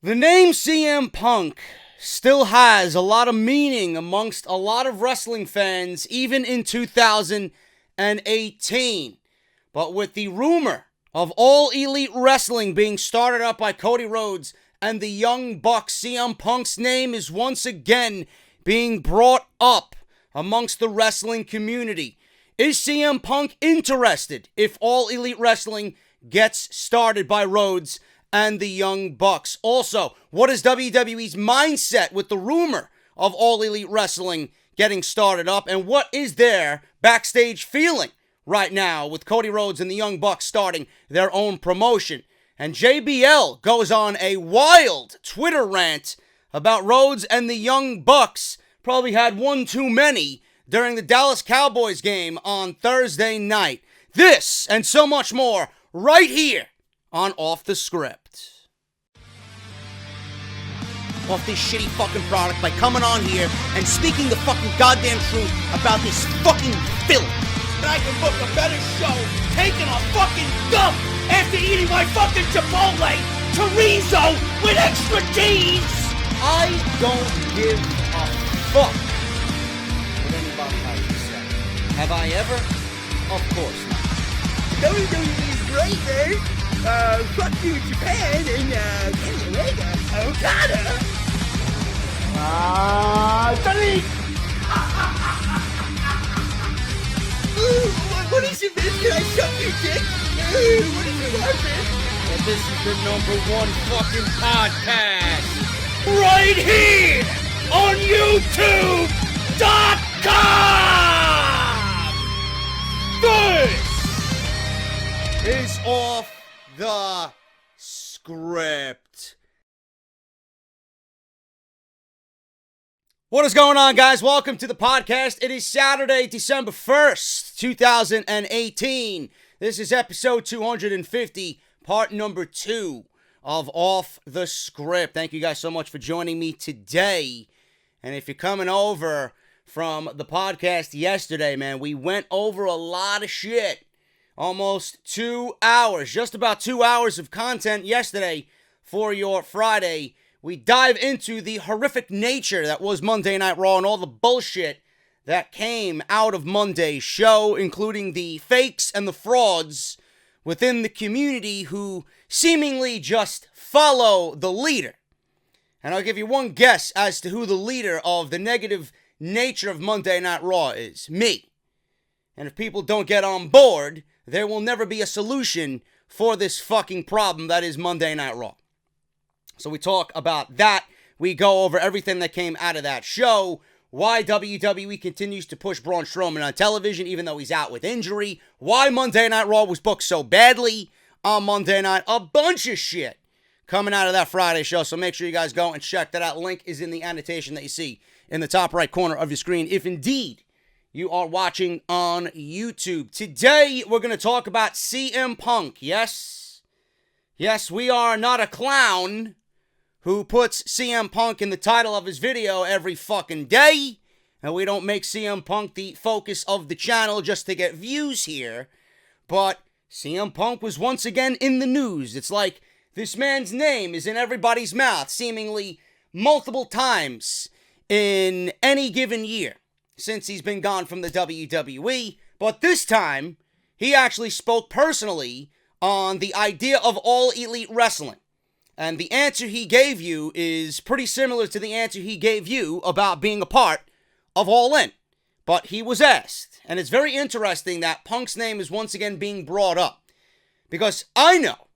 The name CM Punk still has a lot of meaning amongst a lot of wrestling fans, even in 2018. But with the rumor of All Elite Wrestling being started up by Cody Rhodes and the Young Bucks, CM Punk's name is once again being brought up amongst the wrestling community. Is CM Punk interested if All Elite Wrestling gets started by Rhodes and the Young Bucks? Also, what is WWE's mindset with the rumor of All Elite Wrestling getting started up? And what is their backstage feeling right now with Cody Rhodes and the Young Bucks starting their own promotion? And JBL goes on a wild Twitter rant about Rhodes and the Young Bucks probably had one too many during the Dallas Cowboys game on Thursday night. This and so much more right here on Off the Script. Off this shitty fucking product by coming on here and speaking the fucking goddamn truth about this fucking filth. And I can book a better show taking a fucking dump after eating my fucking Chipotle chorizo with extra cheese. I don't give a fuck what anybody has to say. Have I ever? Of course not. WWE is great, man. Fuck you, Japan, and Kenny Omega, Okada. Delete! Ooh, what is it, man? Can I suck your dick? Ooh, what is it, man? And this is the #1 fucking podcast Right here on YouTube.com! This is Off the Script. What is going on, guys? Welcome to the podcast. It is Saturday, December 1st, 2018. This is episode 250, part number 2 of Off the Script. Thank you guys so much for joining me today. And if you're coming over from the podcast yesterday, man, we went over a lot of shit. Almost 2 hours, just about 2 hours of content yesterday for your Friday. We dive into the horrific nature that was Monday Night Raw and all the bullshit that came out of Monday's show, including the fakes and the frauds within the community who seemingly just follow the leader. And I'll give you one guess as to who the leader of the negative nature of Monday Night Raw is. Me. And if people don't get on board, there will never be a solution for this fucking problem that is Monday Night Raw. So we talk about that. We go over everything that came out of that show. Why WWE continues to push Braun Strowman on television even though he's out with injury. Why Monday Night Raw was booked so badly on Monday night. A bunch of shit coming out of that Friday show. So make sure you guys go and check that out. Link is in the annotation that you see in the top right corner of your screen, if indeed you are watching on YouTube. Today, we're going to talk about CM Punk. Yes, we are not a clown who puts CM Punk in the title of his video every fucking day. And we don't make CM Punk the focus of the channel just to get views here. But CM Punk was once again in the news. It's like this man's name is in everybody's mouth, seemingly multiple times in any given year since he's been gone from the WWE. But this time, he actually spoke personally on the idea of All Elite Wrestling. And the answer he gave you is pretty similar to the answer he gave you about being a part of All In. But he was asked, and it's very interesting that Punk's name is once again being brought up. Because I know,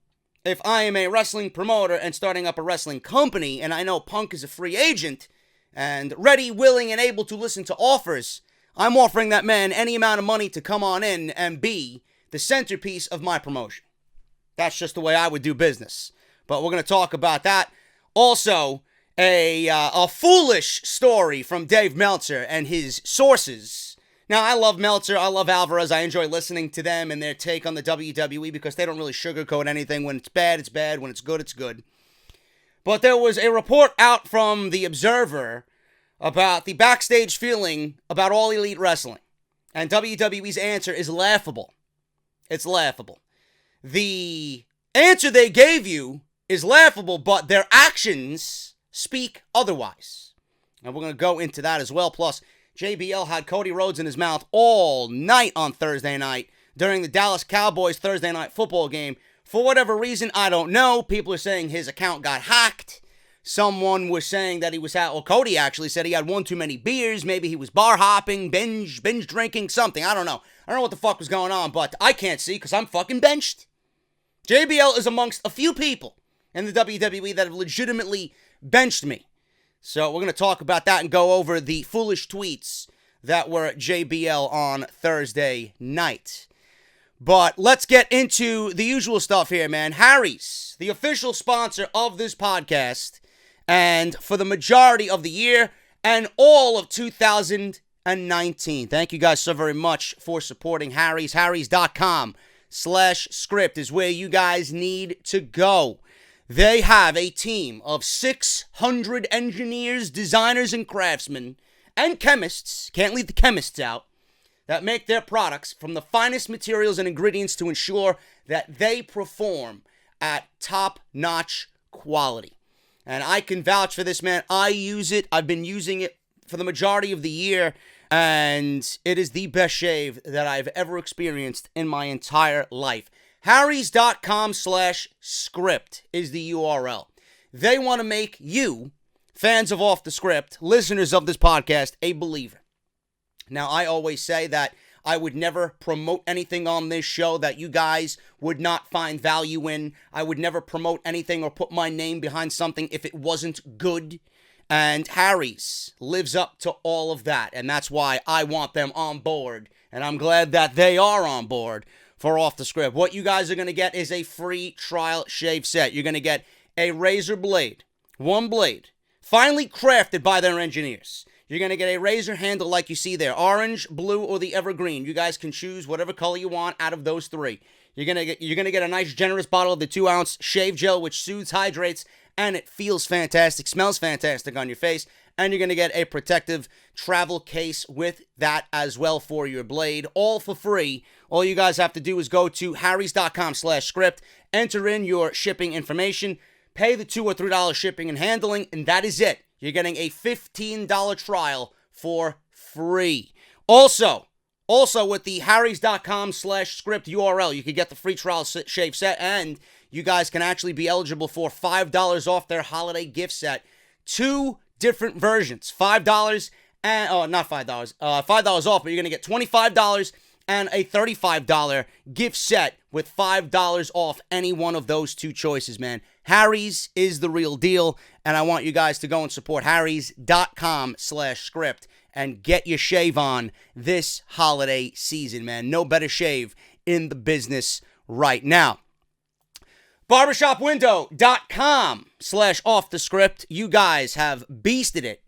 if I am a wrestling promoter and starting up a wrestling company, and I know Punk is a free agent, and ready, willing, and able to listen to offers, I'm offering that man any amount of money to come on in and be the centerpiece of my promotion. That's just the way I would do business. But we're going to talk about that. Also, a foolish story from Dave Meltzer and his sources. Now, I love Meltzer. I love Alvarez. I enjoy listening to them and their take on the WWE because they don't really sugarcoat anything. When it's bad, it's bad. When it's good, it's good. But there was a report out from The Observer about the backstage feeling about All Elite Wrestling. And WWE's answer is laughable. It's laughable. The answer they gave you is laughable, but their actions speak otherwise. And we're going to go into that as well. Plus, JBL had Cody Rhodes in his mouth all night on Thursday night during the Dallas Cowboys Thursday night football game. For whatever reason, I don't know. People are saying his account got hacked. Someone was saying that he was out, or Cody actually said he had one too many beers. Maybe he was bar hopping, binge drinking, something. I don't know. I don't know what the fuck was going on, but I can't see because I'm fucking benched. JBL is amongst a few people in the WWE that have legitimately benched me. So we're going to talk about that and go over the foolish tweets that were at JBL on Thursday night. But let's get into the usual stuff here, man. Harry's, the official sponsor of this podcast, and for the majority of the year and all of 2019. Thank you guys so very much for supporting Harry's. Harrys.com/script is where you guys need to go. They have a team of 600 engineers, designers, and craftsmen, and chemists, can't leave the chemists out, that make their products from the finest materials and ingredients to ensure that they perform at top-notch quality. And I can vouch for this, man. I use it. I've been using it for the majority of the year, and it is the best shave that I've ever experienced in my entire life. Harrys.com/script is the URL. They want to make you, fans of Off the Script, listeners of this podcast, a believer. Now, I always say that I would never promote anything on this show that you guys would not find value in. I would never promote anything or put my name behind something if it wasn't good. And Harry's lives up to all of that. And that's why I want them on board. And I'm glad that they are on board for Off the Script. What you guys are going to get is a free trial shave set. You're going to get a razor blade, one blade, finely crafted by their engineers. You're going to get a razor handle like you see there, orange, blue, or the evergreen. You guys can choose whatever color you want out of those three. You're going to get a nice generous bottle of the 2-ounce shave gel, which soothes, hydrates, and it feels fantastic, smells fantastic on your face. And you're going to get a protective travel case with that as well for your blade, all for free. All you guys have to do is go to harrys.com/script, enter in your shipping information, pay the $2 or $3 shipping and handling, and that is it. You're getting a $15 trial for free. Also with the harrys.com/script URL, you can get the free trial shave set, and you guys can actually be eligible for $5 off their holiday gift set. 2 different versions, $5 and, not $5, $5 off, but you're going to get $25 and a $35 gift set with $5 off any one of those 2 choices, man. Harry's is the real deal, and I want you guys to go and support harrys.com/script and get your shave on this holiday season, man. No better shave in the business right now. barbershopwindow.com/offthescript. You guys have beasted it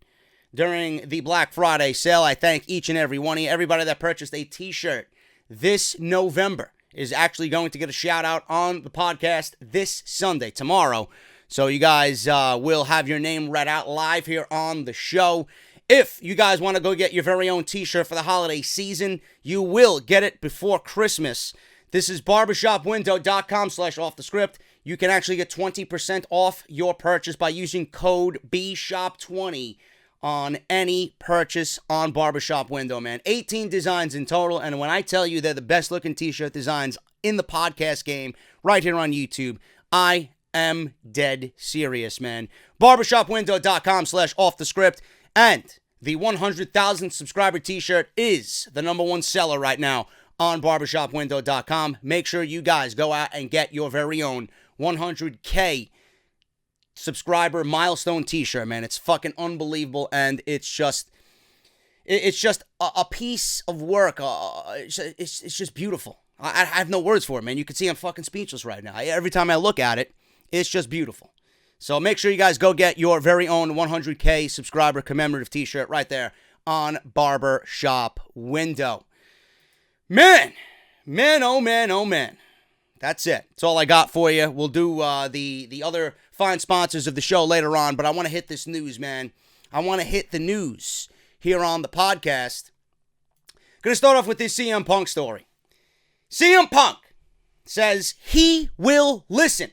during the Black Friday sale. I thank each and every one of you. Everybody that purchased a t-shirt this November is actually going to get a shout out on the podcast this Sunday, tomorrow. So you guys will have your name read out live here on the show. If you guys want to go get your very own t-shirt for the holiday season, you will get it before Christmas. This is barbershopwindow.com/offthescript. You can actually get 20% off your purchase by using code BSHOP20 on any purchase on Barbershop Window, man. 18 designs in total, and when I tell you they're the best looking t-shirt designs in the podcast game right here on YouTube, I am dead serious, man. barbershopwindow.com/offthescript, and the 100,000 subscriber t-shirt is the #1 seller right now on barbershopwindow.com. Make sure you guys go out and get your very own 100K subscriber milestone t-shirt, man. It's fucking unbelievable, and it's just a piece of work. It's just beautiful. I have no words for it, man. You can see I'm fucking speechless right now. Every time I look at it, it's just beautiful. So make sure you guys go get your very own 100K subscriber commemorative t-shirt right there on Barbershop Window. Man, oh man. That's it. That's all I got for you. We'll do the other fine sponsors of the show later on, but I want to hit this news, man. I want to hit the news here on the podcast. Going to start off with this CM Punk story. CM Punk says he will listen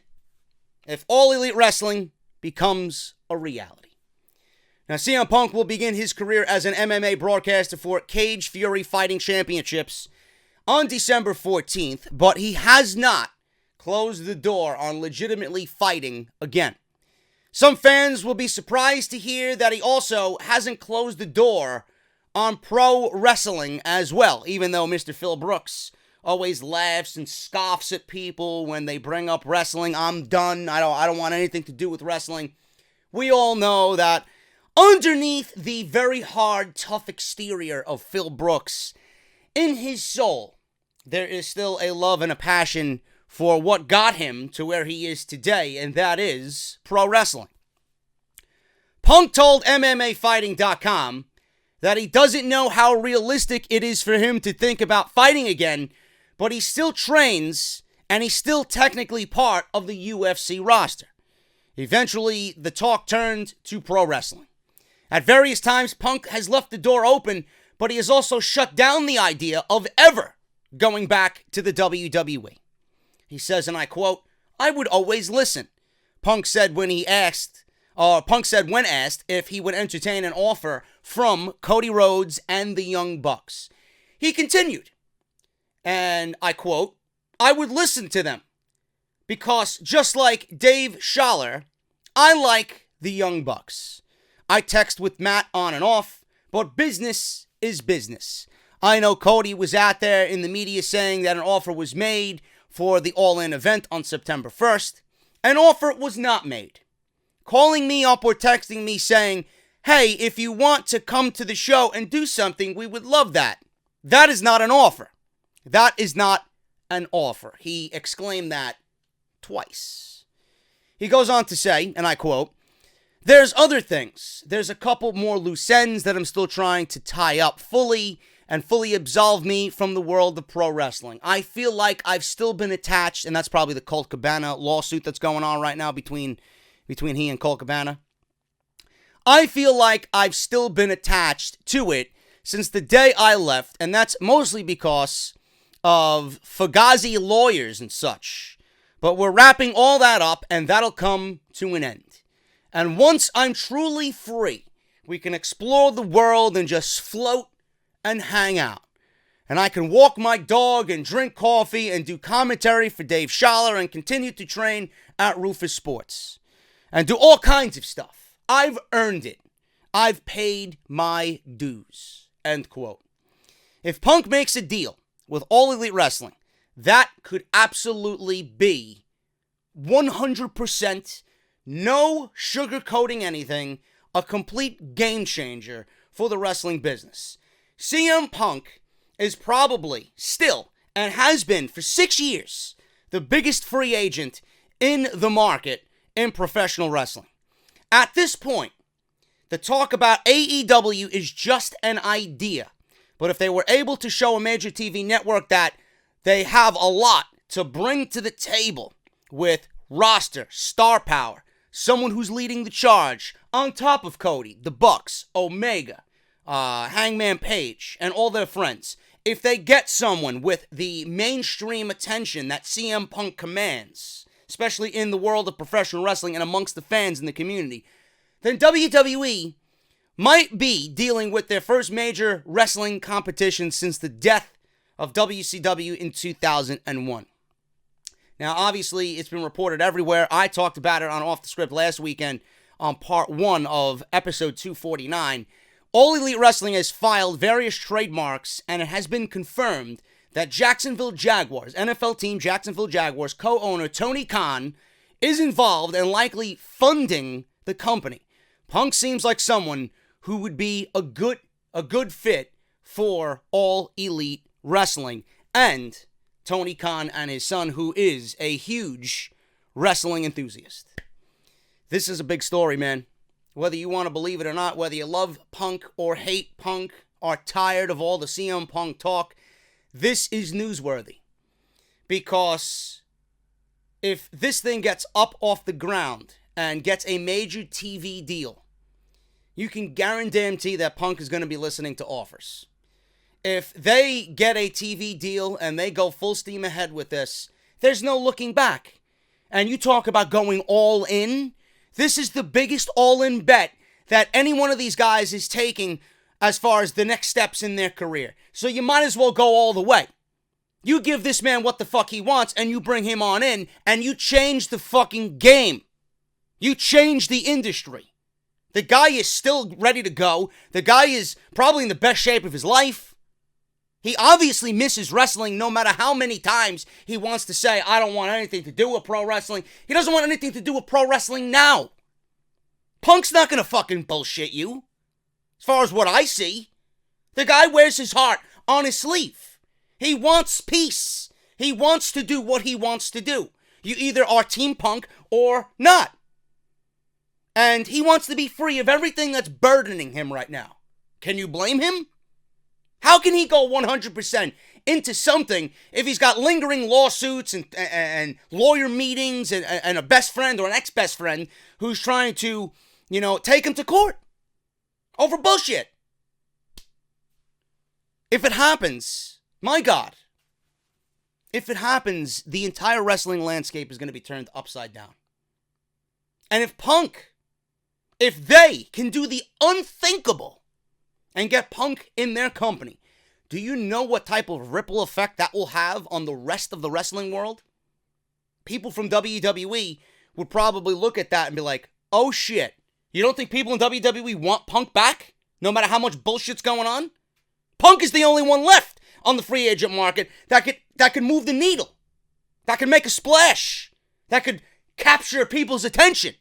if All Elite Wrestling becomes a reality. Now, CM Punk will begin his career as an MMA broadcaster for Cage Fury Fighting Championships on December 14th, but he has not closed the door on legitimately fighting again. Some fans will be surprised to hear that he also hasn't closed the door on pro wrestling as well, even though Mr. Phil Brooks always laughs and scoffs at people when they bring up wrestling. I'm done. I don't want anything to do with wrestling. We all know that underneath the very hard, tough exterior of Phil Brooks, in his soul, there is still a love and a passion for what got him to where he is today, and that is pro wrestling. Punk told MMAfighting.com that he doesn't know how realistic it is for him to think about fighting again, but he still trains, and he's still technically part of the UFC roster. Eventually, the talk turned to pro wrestling. At various times, Punk has left the door open, but he has also shut down the idea of ever going back to the WWE. He says, and I quote, "I would always listen," Punk said when asked if he would entertain an offer from Cody Rhodes and the Young Bucks. He continued, and I quote, "I would listen to them because just like Dave Schaller, I like the Young Bucks. I text with Matt on and off, but business is business. I know Cody was out there in the media saying that an offer was made for the All-In event on September 1st. An offer was not made. Calling me up or texting me saying, 'Hey, if you want to come to the show and do something, we would love that.' That is not an offer. That is not an offer." He exclaimed that twice. He goes on to say, and I quote, "There's other things. There's a couple more loose ends that I'm still trying to tie up fully and fully absolve me from the world of pro wrestling. I feel like I've still been attached," and that's probably the Colt Cabana lawsuit that's going on right now between he and Colt Cabana. "I feel like I've still been attached to it since the day I left, and that's mostly because of Fugazi lawyers and such. But we're wrapping all that up, and that'll come to an end. And once I'm truly free, we can explore the world and just float and hang out. And I can walk my dog and drink coffee and do commentary for Dave Schaller and continue to train at Rufus Sports. And do all kinds of stuff. I've earned it. I've paid my dues." End quote. If Punk makes a deal with All Elite Wrestling, that could absolutely be 100%, no sugarcoating anything, a complete game changer for the wrestling business. CM Punk is probably still, and has been for 6 years, the biggest free agent in the market in professional wrestling. At this point, the talk about AEW is just an idea. But if they were able to show a major TV network that they have a lot to bring to the table with roster, star power, someone who's leading the charge, on top of Cody, the Bucks, Omega, Hangman Page, and all their friends, if they get someone with the mainstream attention that CM Punk commands, especially in the world of professional wrestling and amongst the fans in the community, then WWE might be dealing with their first major wrestling competition since the death of WCW in 2001. Now, obviously, it's been reported everywhere. I talked about it on Off the Script last weekend on part 1 of episode 249. All Elite Wrestling has filed various trademarks, and it has been confirmed that Jacksonville Jaguars, NFL team Jacksonville Jaguars co-owner Tony Khan is involved and likely funding the company. Punk seems like someone who would be a good fit for All Elite Wrestling, and Tony Khan and his son, who is a huge wrestling enthusiast. This is a big story, man. Whether you want to believe it or not, whether you love Punk or hate Punk, are tired of all the CM Punk talk, this is newsworthy. Because if this thing gets up off the ground and gets a major TV deal, you can guarantee that Punk is going to be listening to offers. If they get a TV deal and they go full steam ahead with this, there's no looking back. and you talk about going all in, this is the biggest all-in bet that any one of these guys is taking as far as the next steps in their career. So you might as well go all the way. You give this man what the fuck he wants, and you bring him on in, and you change the fucking game. You change the industry. The guy is still ready to go. The guy is probably in the best shape of his life. He obviously misses wrestling no matter how many times he wants to say, I don't want anything to do with pro wrestling. He doesn't want anything to do with pro wrestling now. Punk's not gonna fucking bullshit you. As far as what I see, the guy wears his heart on his sleeve. He wants peace. He wants to do what he wants to do. You either are Team Punk or not. And he wants to be free of everything that's burdening him right now. Can you blame him? How can he go 100% into something if he's got lingering lawsuits and lawyer meetings and a best friend or an ex-best friend who's trying to, take him to court over bullshit? If it happens, my God, if it happens, the entire wrestling landscape is going to be turned upside down. And if they can do the unthinkable and get Punk in their company, do you know what type of ripple effect that will have on the rest of the wrestling world? People from WWE would probably look at that and be like, oh shit, you don't think people in WWE want Punk back? No matter how much bullshit's going on? Punk is the only one left on the free agent market that could move the needle, that could make a splash, that could capture people's attention.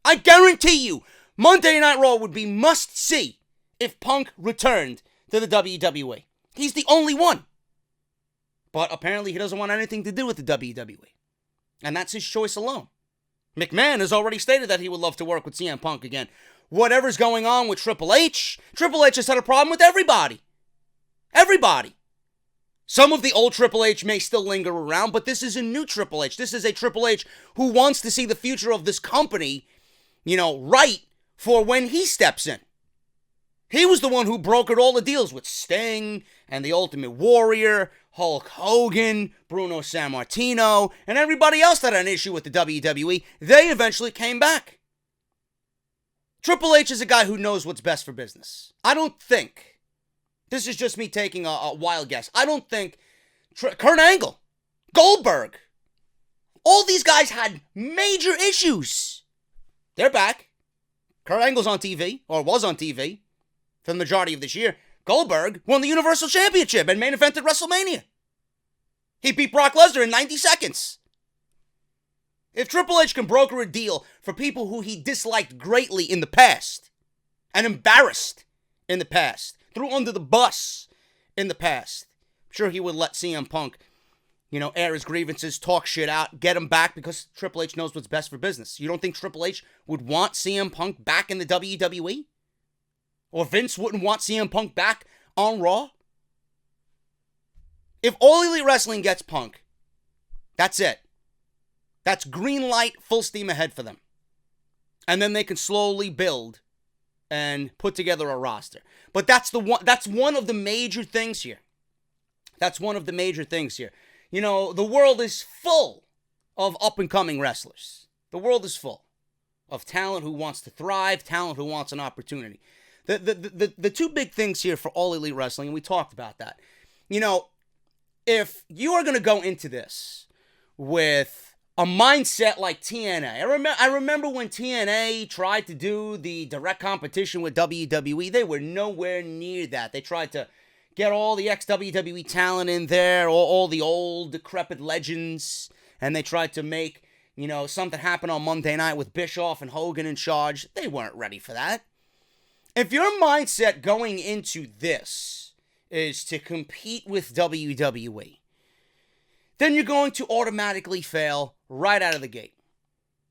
I guarantee you, Monday Night Raw would be must-see if Punk returned to the WWE. He's the only one. But apparently he doesn't want anything to do with the WWE. And that's his choice alone. McMahon has already stated that he would love to work with CM Punk again. Whatever's going on with Triple H has had a problem with everybody. Everybody. Some of the old Triple H may still linger around, but this is a new Triple H. This is a Triple H who wants to see the future of this company, right for when he steps in. He was the one who brokered all the deals with Sting and the Ultimate Warrior, Hulk Hogan, Bruno Sammartino, and everybody else that had an issue with the WWE. They eventually came back. Triple H is a guy who knows what's best for business. I don't think, this is just me taking a wild guess, I don't think Kurt Angle, Goldberg, all these guys had major issues. They're back. Kurt Angle's on TV, or was on TV, for the majority of this year. Goldberg won the Universal Championship and main evented WrestleMania. He beat Brock Lesnar in 90 seconds. If Triple H can broker a deal for people who he disliked greatly in the past, and embarrassed in the past, threw under the bus in the past, I'm sure he would let CM Punk, air his grievances, talk shit out, get him back, because Triple H knows what's best for business. You don't think Triple H would want CM Punk back in the WWE? Or Vince wouldn't want CM Punk back on Raw? If All Elite Wrestling gets Punk, that's it. That's green light, full steam ahead for them. And then they can slowly build and put together a roster. But that's one of the major things here. That's one of the major things here. The world is full of up-and-coming wrestlers. The world is full of talent who wants to thrive, talent who wants an opportunity. The two big things here for All Elite Wrestling, and we talked about that. If you are going to go into this with a mindset like TNA, I remember when TNA tried to do the direct competition with WWE, they were nowhere near that. They tried to get all the ex-WWE talent in there, all the old decrepit legends, and they tried to make, something happen on Monday night with Bischoff and Hogan in charge. They weren't ready for that. If your mindset going into this is to compete with WWE, then you're going to automatically fail right out of the gate.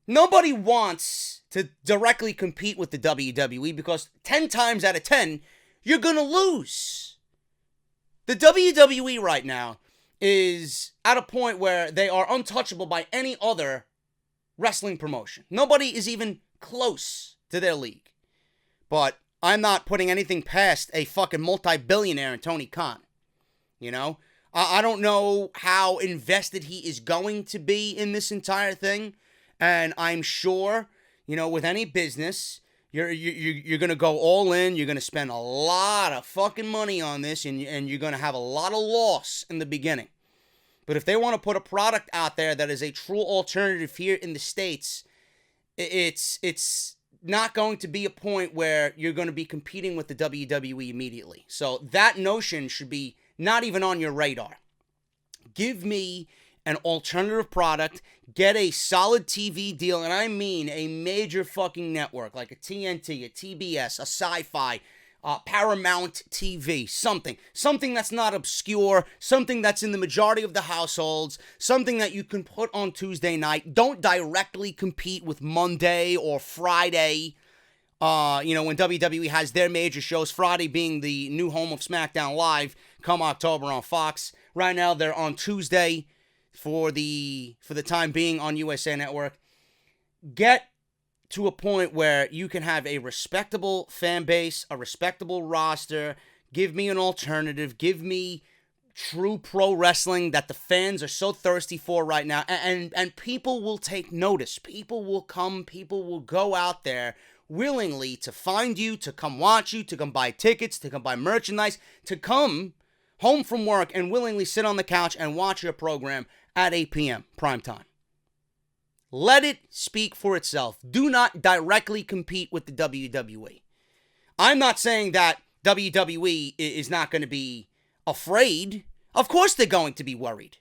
Nobody wants to directly compete with the WWE because 10 times out of 10, you're going to lose. The WWE right now is at a point where they are untouchable by any other wrestling promotion. Nobody is even close to their league. But I'm not putting anything past a fucking multi-billionaire in Tony Khan. I don't know how invested he is going to be in this entire thing. And I'm sure, with any business, you're going to go all in. You're going to spend a lot of fucking money on this, and you're going to have a lot of loss in the beginning. But if they want to put a product out there that is a true alternative here in the States, it's not going to be a point where you're going to be competing with the WWE immediately. So that notion should be not even on your radar. Give me an alternative product, get a solid TV deal, and I mean a major fucking network like a TNT, a TBS, a Sci-Fi, Paramount TV, something that's not obscure, something that's in the majority of the households, something that you can put on Tuesday night. Don't directly compete with Monday or Friday. When WWE has their major shows, Friday being the new home of Smackdown Live come October on Fox. Right now they're on Tuesday for the time being on USA Network. Get to a point where you can have a respectable fan base, a respectable roster. Give me an alternative. Give me true pro wrestling that the fans are so thirsty for right now. And people will take notice. People will come. People will go out there willingly to find you, to come watch you, to come buy tickets, to come buy merchandise, to come home from work and willingly sit on the couch and watch your program at 8 p.m. prime time. Let it speak for itself. Do not directly compete with the WWE. I'm not saying that WWE is not going to be afraid. Of course they're going to be worried.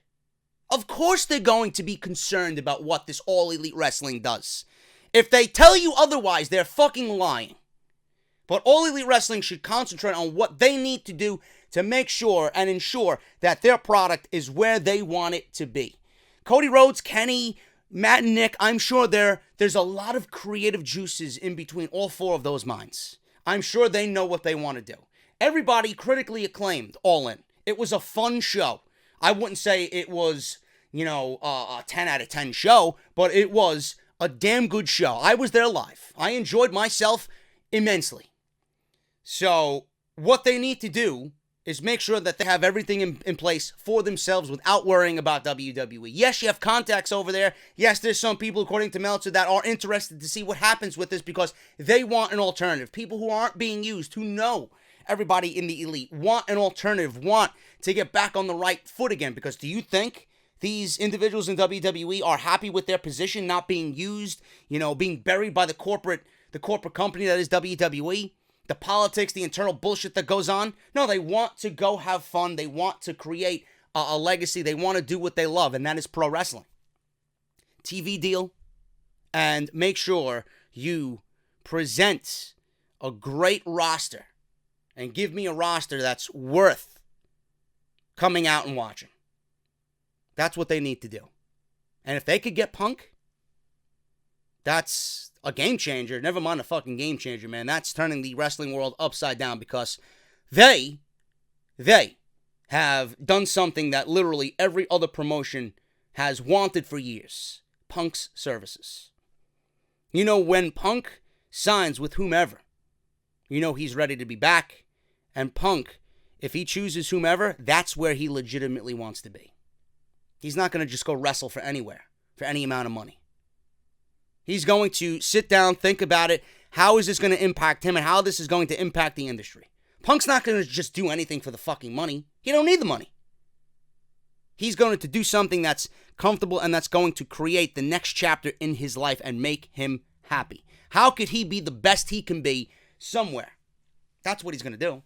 Of course they're going to be concerned about what this All Elite Wrestling does. If they tell you otherwise, they're fucking lying. But All Elite Wrestling should concentrate on what they need to do to make sure and ensure that their product is where they want it to be. Cody Rhodes, Kenny, Matt and Nick, I'm sure there's a lot of creative juices in between all four of those minds. I'm sure they know what they want to do. Everybody critically acclaimed All In. It was a fun show. I wouldn't say it was, a 10 out of 10 show, but it was a damn good show. I was there live. I enjoyed myself immensely. So what they need to do is make sure that they have everything in place for themselves without worrying about WWE. Yes, you have contacts over there. Yes, there's some people, according to Meltzer, that are interested to see what happens with this because they want an alternative. People who aren't being used, who know everybody in the elite, want an alternative, want to get back on the right foot again. Because do you think these individuals in WWE are happy with their position not being used, being buried by the corporate company that is WWE? The politics, the internal bullshit that goes on. No, they want to go have fun. They want to create a legacy. They want to do what they love, and that is pro wrestling. TV deal, and make sure you present a great roster, and give me a roster that's worth coming out and watching. That's what they need to do. And if they could get Punk, that's a game changer. Never mind a fucking game changer, man. That's turning the wrestling world upside down because they have done something that literally every other promotion has wanted for years. Punk's services. When Punk signs with whomever, he's ready to be back. And Punk, if he chooses whomever, that's where he legitimately wants to be. He's not going to just go wrestle for anywhere, for any amount of money. He's going to sit down, think about it. How is this going to impact him and how this is going to impact the industry? Punk's not going to just do anything for the fucking money. He don't need the money. He's going to do something that's comfortable and that's going to create the next chapter in his life and make him happy. How could he be the best he can be somewhere? That's what he's going to do.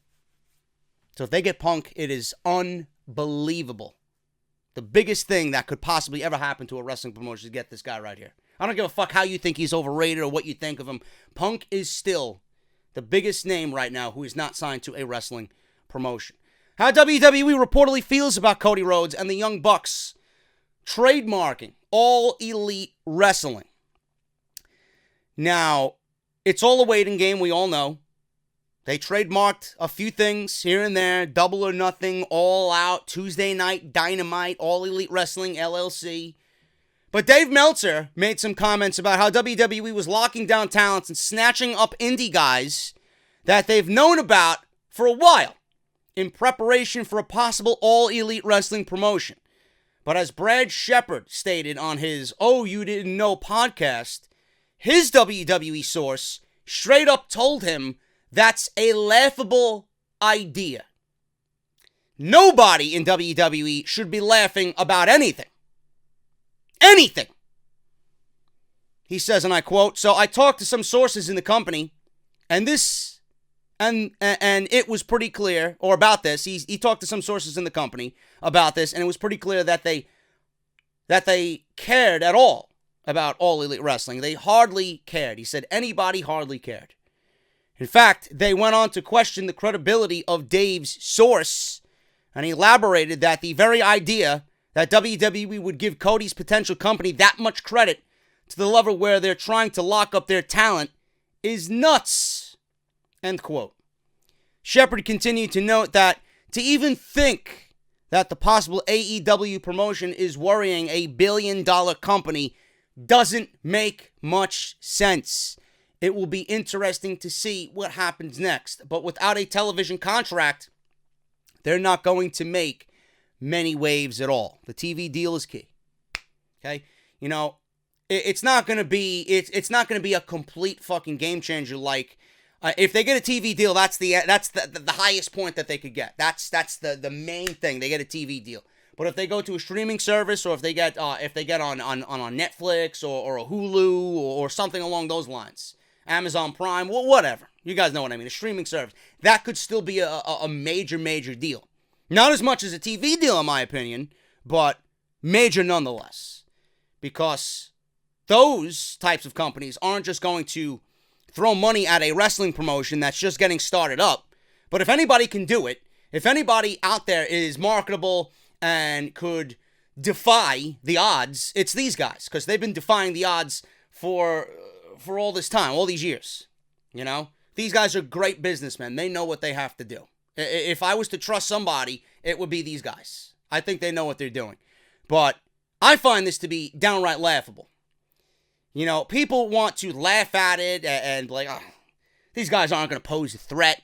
So if they get Punk, it is unbelievable. The biggest thing that could possibly ever happen to a wrestling promotion is get this guy right here. I don't give a fuck how you think he's overrated or what you think of him. Punk is still the biggest name right now who is not signed to a wrestling promotion. How WWE reportedly feels about Cody Rhodes and the Young Bucks trademarking All Elite Wrestling. Now, it's all a waiting game, we all know. They trademarked a few things here and there, Double or Nothing, All Out, Tuesday Night Dynamite, All Elite Wrestling, LLC. But Dave Meltzer made some comments about how WWE was locking down talents and snatching up indie guys that they've known about for a while in preparation for a possible all-elite wrestling promotion. But as Brad Shepard stated on his Oh You Didn't Know podcast, his WWE source straight up told him that's a laughable idea. Nobody in WWE should be laughing about anything. Anything. He says, and I quote, "So I talked to some sources in the company, and it was pretty clear, or about this, he talked to some sources in the company about this, and it was pretty clear that they cared at all about All Elite Wrestling. They hardly cared." He said anybody hardly cared. In fact, they went on to question the credibility of Dave's source, and he elaborated that the very idea that WWE would give Cody's potential company that much credit to the level where they're trying to lock up their talent is nuts. End quote. Shepard continued to note that to even think that the possible AEW promotion is worrying a billion-dollar company doesn't make much sense. It will be interesting to see what happens next. But without a television contract, they're not going to make many waves at all. The TV deal is key. Okay? You know, it's not going to be a complete fucking game changer like if they get a TV deal, that's the highest point that they could get. That's the main thing. They get a TV deal. But if they go to a streaming service, or if they get on Netflix or a Hulu or something along those lines, Amazon Prime, whatever, you guys know what I mean, a streaming service, that could still be a major deal. Not as much as a TV deal, in my opinion, but major nonetheless, because those types of companies aren't just going to throw money at a wrestling promotion that's just getting started up. But if anybody can do it, if anybody out there is marketable and could defy the odds, it's these guys, because they've been defying the odds for all this time, all these years. You know, these guys are great businessmen. They know what they have to do. If I was to trust somebody, it would be these guys. I think they know what they're doing. But I find this to be downright laughable. You know, people want to laugh at it and like, oh, these guys aren't going to pose a threat.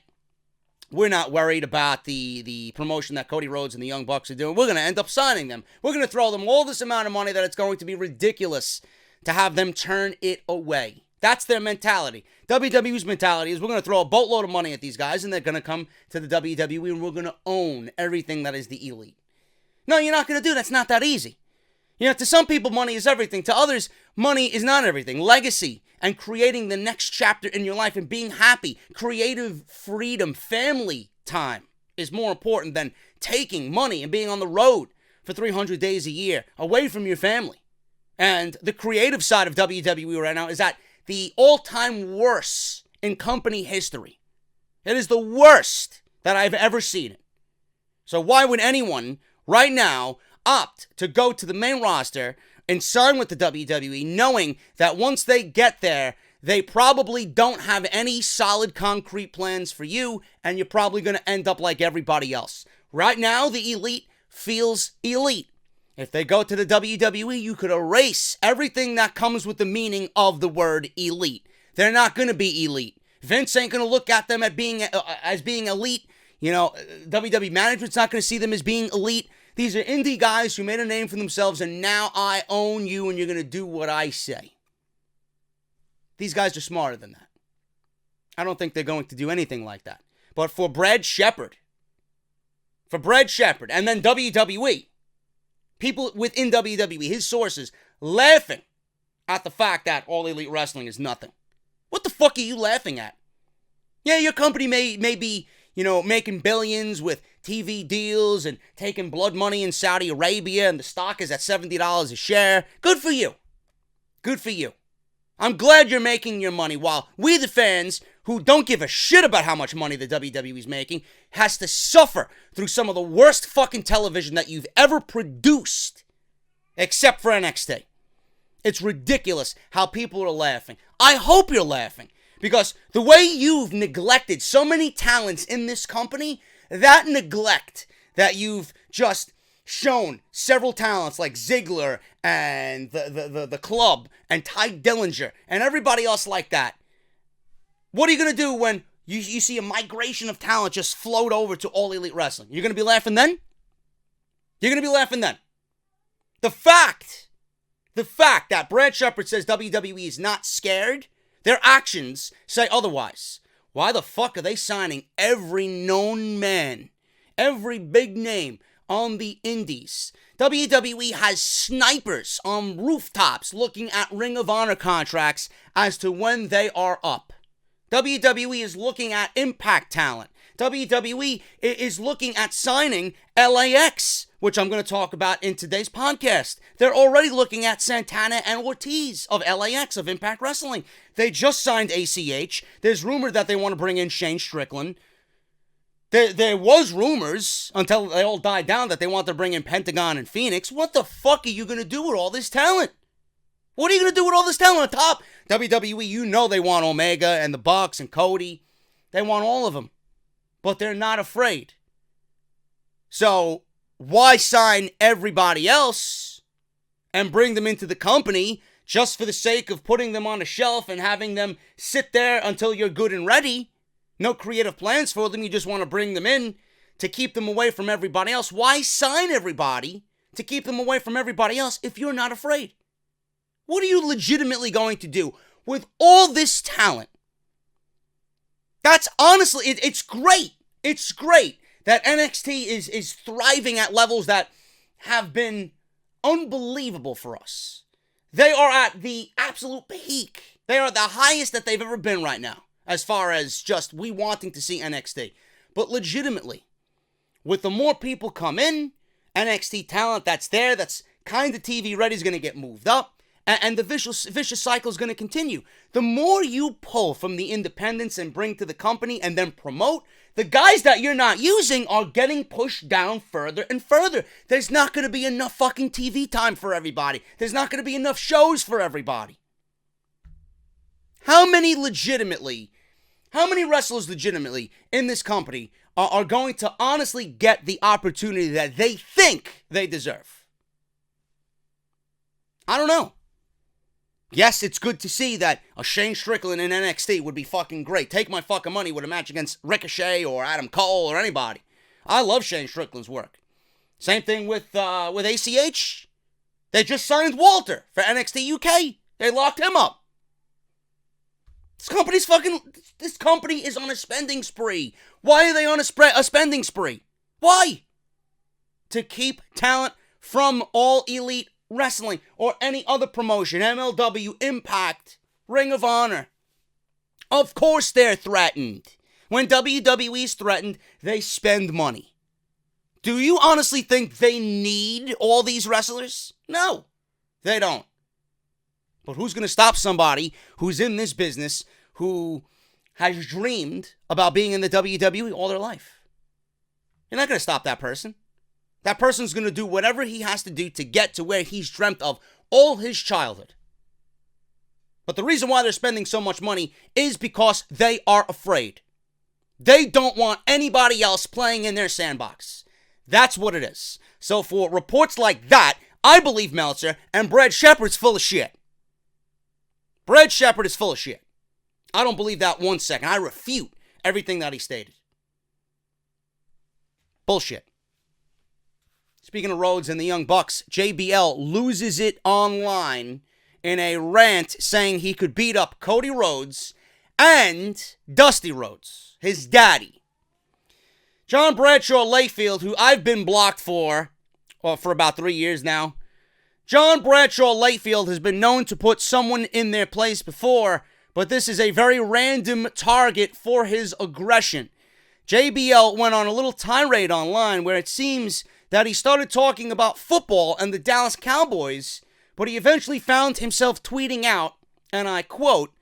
We're not worried about the promotion that Cody Rhodes and the Young Bucks are doing. We're going to end up signing them. We're going to throw them all this amount of money that it's going to be ridiculous to have them turn it away. That's their mentality. WWE's mentality is we're going to throw a boatload of money at these guys, and they're going to come to the WWE, and we're going to own everything that is the elite. No, you're not going to do that. It's not that easy. You know, to some people, money is everything. To others, money is not everything. Legacy and creating the next chapter in your life and being happy, creative freedom, family time is more important than taking money and being on the road for 300 days a year away from your family. And the creative side of WWE right now is at the all-time worst in company history. It is the worst that I've ever seen it. So why would anyone right now opt to go to the main roster and sign with the WWE, knowing that once they get there, they probably don't have any solid concrete plans for you, and you're probably going to end up like everybody else. Right now, the elite feels elite. If they go to the WWE, you could erase everything that comes with the meaning of the word elite. They're not going to be elite. Vince ain't going to look at them as being elite. You know, WWE management's not going to see them as being elite. These are indie guys who made a name for themselves, and now I own you, and you're going to do what I say. These guys are smarter than that. I don't think they're going to do anything like that. But for Brad Shepard, and then WWE, people within WWE, his sources, laughing at the fact that All Elite Wrestling is nothing. What the fuck are you laughing at? Yeah, your company may be, you know, making billions with TV deals and taking blood money in Saudi Arabia, and the stock is at $70 a share. Good for you. Good for you. I'm glad you're making your money, while we, the fans, who don't give a shit about how much money the WWE's making, has to suffer through some of the worst fucking television that you've ever produced, except for NXT. It's ridiculous how people are laughing. I hope you're laughing, because the way you've neglected so many talents in this company, that neglect that you've just shown several talents like Ziggler and the Club and Ty Dillinger and everybody else like that. What are you going to do when You see a migration of talent just float over to All Elite Wrestling. You're going to be laughing then? You're going to be laughing then. The fact that Brad Shepard says WWE is not scared, their actions say otherwise. Why the fuck are they signing every known man, every big name on the indies? WWE has snipers on rooftops looking at Ring of Honor contracts as to when they are up. WWE is looking at Impact talent. WWE is looking at signing LAX, which I'm going to talk about in today's podcast. They're already looking at Santana and Ortiz of LAX, of Impact Wrestling. They just signed ACH. There's rumor that they want to bring in Shane Strickland. There was rumors, until they all died down, that they want to bring in Pentagon and Phoenix. What the fuck are you going to do with all this talent? What are you going to do with all this talent on top? WWE, you know they want Omega and the Bucks and Cody. They want all of them. But they're not afraid. So, why sign everybody else and bring them into the company just for the sake of putting them on a shelf and having them sit there until you're good and ready? No creative plans for them. You just want to bring them in to keep them away from everybody else. Why sign everybody to keep them away from everybody else if you're not afraid? What are you legitimately going to do with all this talent? That's honestly, it's great. It's great that NXT is thriving at levels that have been unbelievable for us. They are at the absolute peak. They are the highest that they've ever been right now, as far as just we wanting to see NXT. But legitimately, with the more people come in, NXT talent that's there, that's kind of TV ready, is going to get moved up. And the vicious cycle is going to continue. The more you pull from the independents and bring to the company and then promote, the guys that you're not using are getting pushed down further and further. There's not going to be enough fucking TV time for everybody. There's not going to be enough shows for everybody. How many wrestlers legitimately in this company are going to honestly get the opportunity that they think they deserve? I don't know. Yes, it's good to see that a Shane Strickland in NXT would be fucking great. Take my fucking money with a match against Ricochet or Adam Cole or anybody. I love Shane Strickland's work. Same thing with ACH. They just signed Walter for NXT UK. They locked him up. This company is on a spending spree. Why are they on a spending spree? Why? To keep talent from All Elite Wrestling or any other promotion, MLW, Impact, Ring of Honor. Of course they're threatened. When WWE is threatened, they spend money. Do you honestly think they need all these wrestlers? No, they don't. But who's going to stop somebody who's in this business, who has dreamed about being in the WWE all their life? You're not going to stop that person. That person's going to do whatever he has to do to get to where he's dreamt of all his childhood. But the reason why they're spending so much money is because they are afraid. They don't want anybody else playing in their sandbox. That's what it is. So for reports like that, I believe Meltzer and Brad Shepard's full of shit. Brad Shepard is full of shit. I don't believe that 1 second. I refute everything that he stated. Bullshit. Speaking of Rhodes and the Young Bucks, JBL loses it online in a rant saying he could beat up Cody Rhodes and Dusty Rhodes, his daddy. John Bradshaw Layfield, who I've been blocked for about 3 years now. John Bradshaw Layfield has been known to put someone in their place before, but this is a very random target for his aggression. JBL went on a little tirade online where it seems that he started talking about football and the Dallas Cowboys, but he eventually found himself tweeting out, and I quote,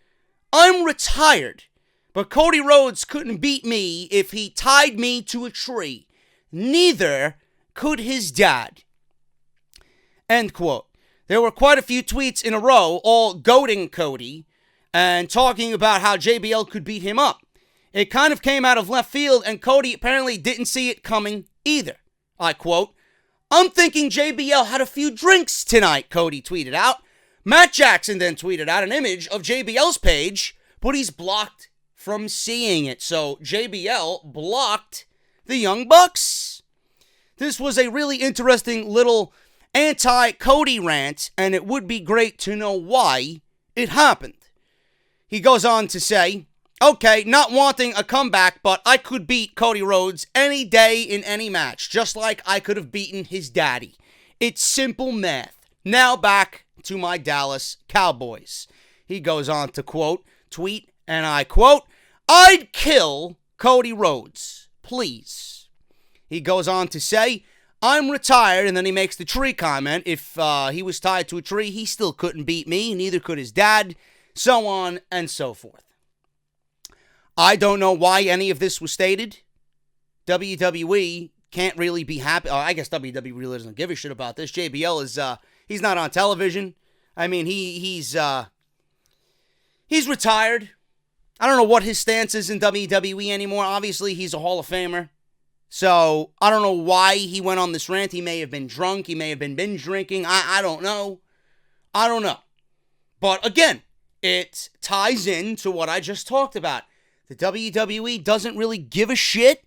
"I'm retired, but Cody Rhodes couldn't beat me if he tied me to a tree. Neither could his dad." End quote. There were quite a few tweets in a row, all goading Cody and talking about how JBL could beat him up. It kind of came out of left field, and Cody apparently didn't see it coming either. I quote, "I'm thinking JBL had a few drinks tonight," Cody tweeted out. Matt Jackson then tweeted out an image of JBL's page, but he's blocked from seeing it. So JBL blocked the Young Bucks. This was a really interesting little anti-Cody rant, and it would be great to know why it happened. He goes on to say, okay, not wanting a comeback, but I could beat Cody Rhodes any day in any match, just like I could have beaten his daddy. It's simple math. Now back to my Dallas Cowboys. He goes on to tweet, and I quote, I'd kill Cody Rhodes, please. He goes on to say, I'm retired, and then he makes the tree comment. If he was tied to a tree, he still couldn't beat me, neither could his dad, so on and so forth. I don't know why any of this was stated. WWE can't really be happy. I guess WWE really doesn't give a shit about this. JBL is, he's not on television. I mean, he's retired. I don't know what his stance is in WWE anymore. Obviously, he's a Hall of Famer. So, I don't know why he went on this rant. He may have been drunk. He may have been binge drinking. I don't know. I don't know. But again, it ties into what I just talked about. The WWE doesn't really give a shit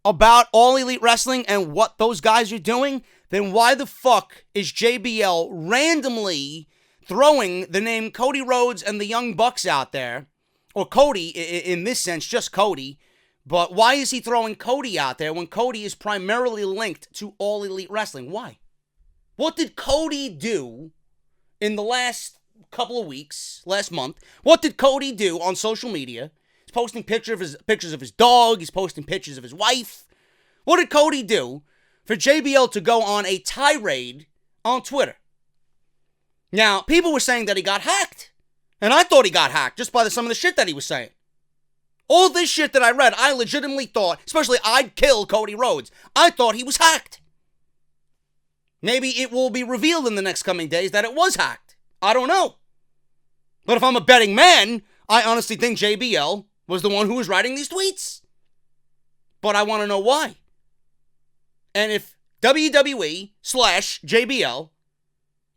about All Elite Wrestling and what those guys are doing. Then why the fuck is JBL randomly throwing the name Cody Rhodes and the Young Bucks out there? Or Cody, in this sense, just Cody. But why is he throwing Cody out there when Cody is primarily linked to All Elite Wrestling? Why? What did Cody do in the last couple of weeks, last month? What did Cody do on social media? He's posting pictures of his dog. He's posting pictures of his wife. What did Cody do for JBL to go on a tirade on Twitter? Now, people were saying that he got hacked. And I thought he got hacked just by some of the shit that he was saying. All this shit that I read, I legitimately thought, especially I'd kill Cody Rhodes. I thought he was hacked. Maybe it will be revealed in the next coming days that it was hacked. I don't know. But if I'm a betting man, I honestly think JBL was the one who was writing these tweets. But I want to know why. And if WWE/JBL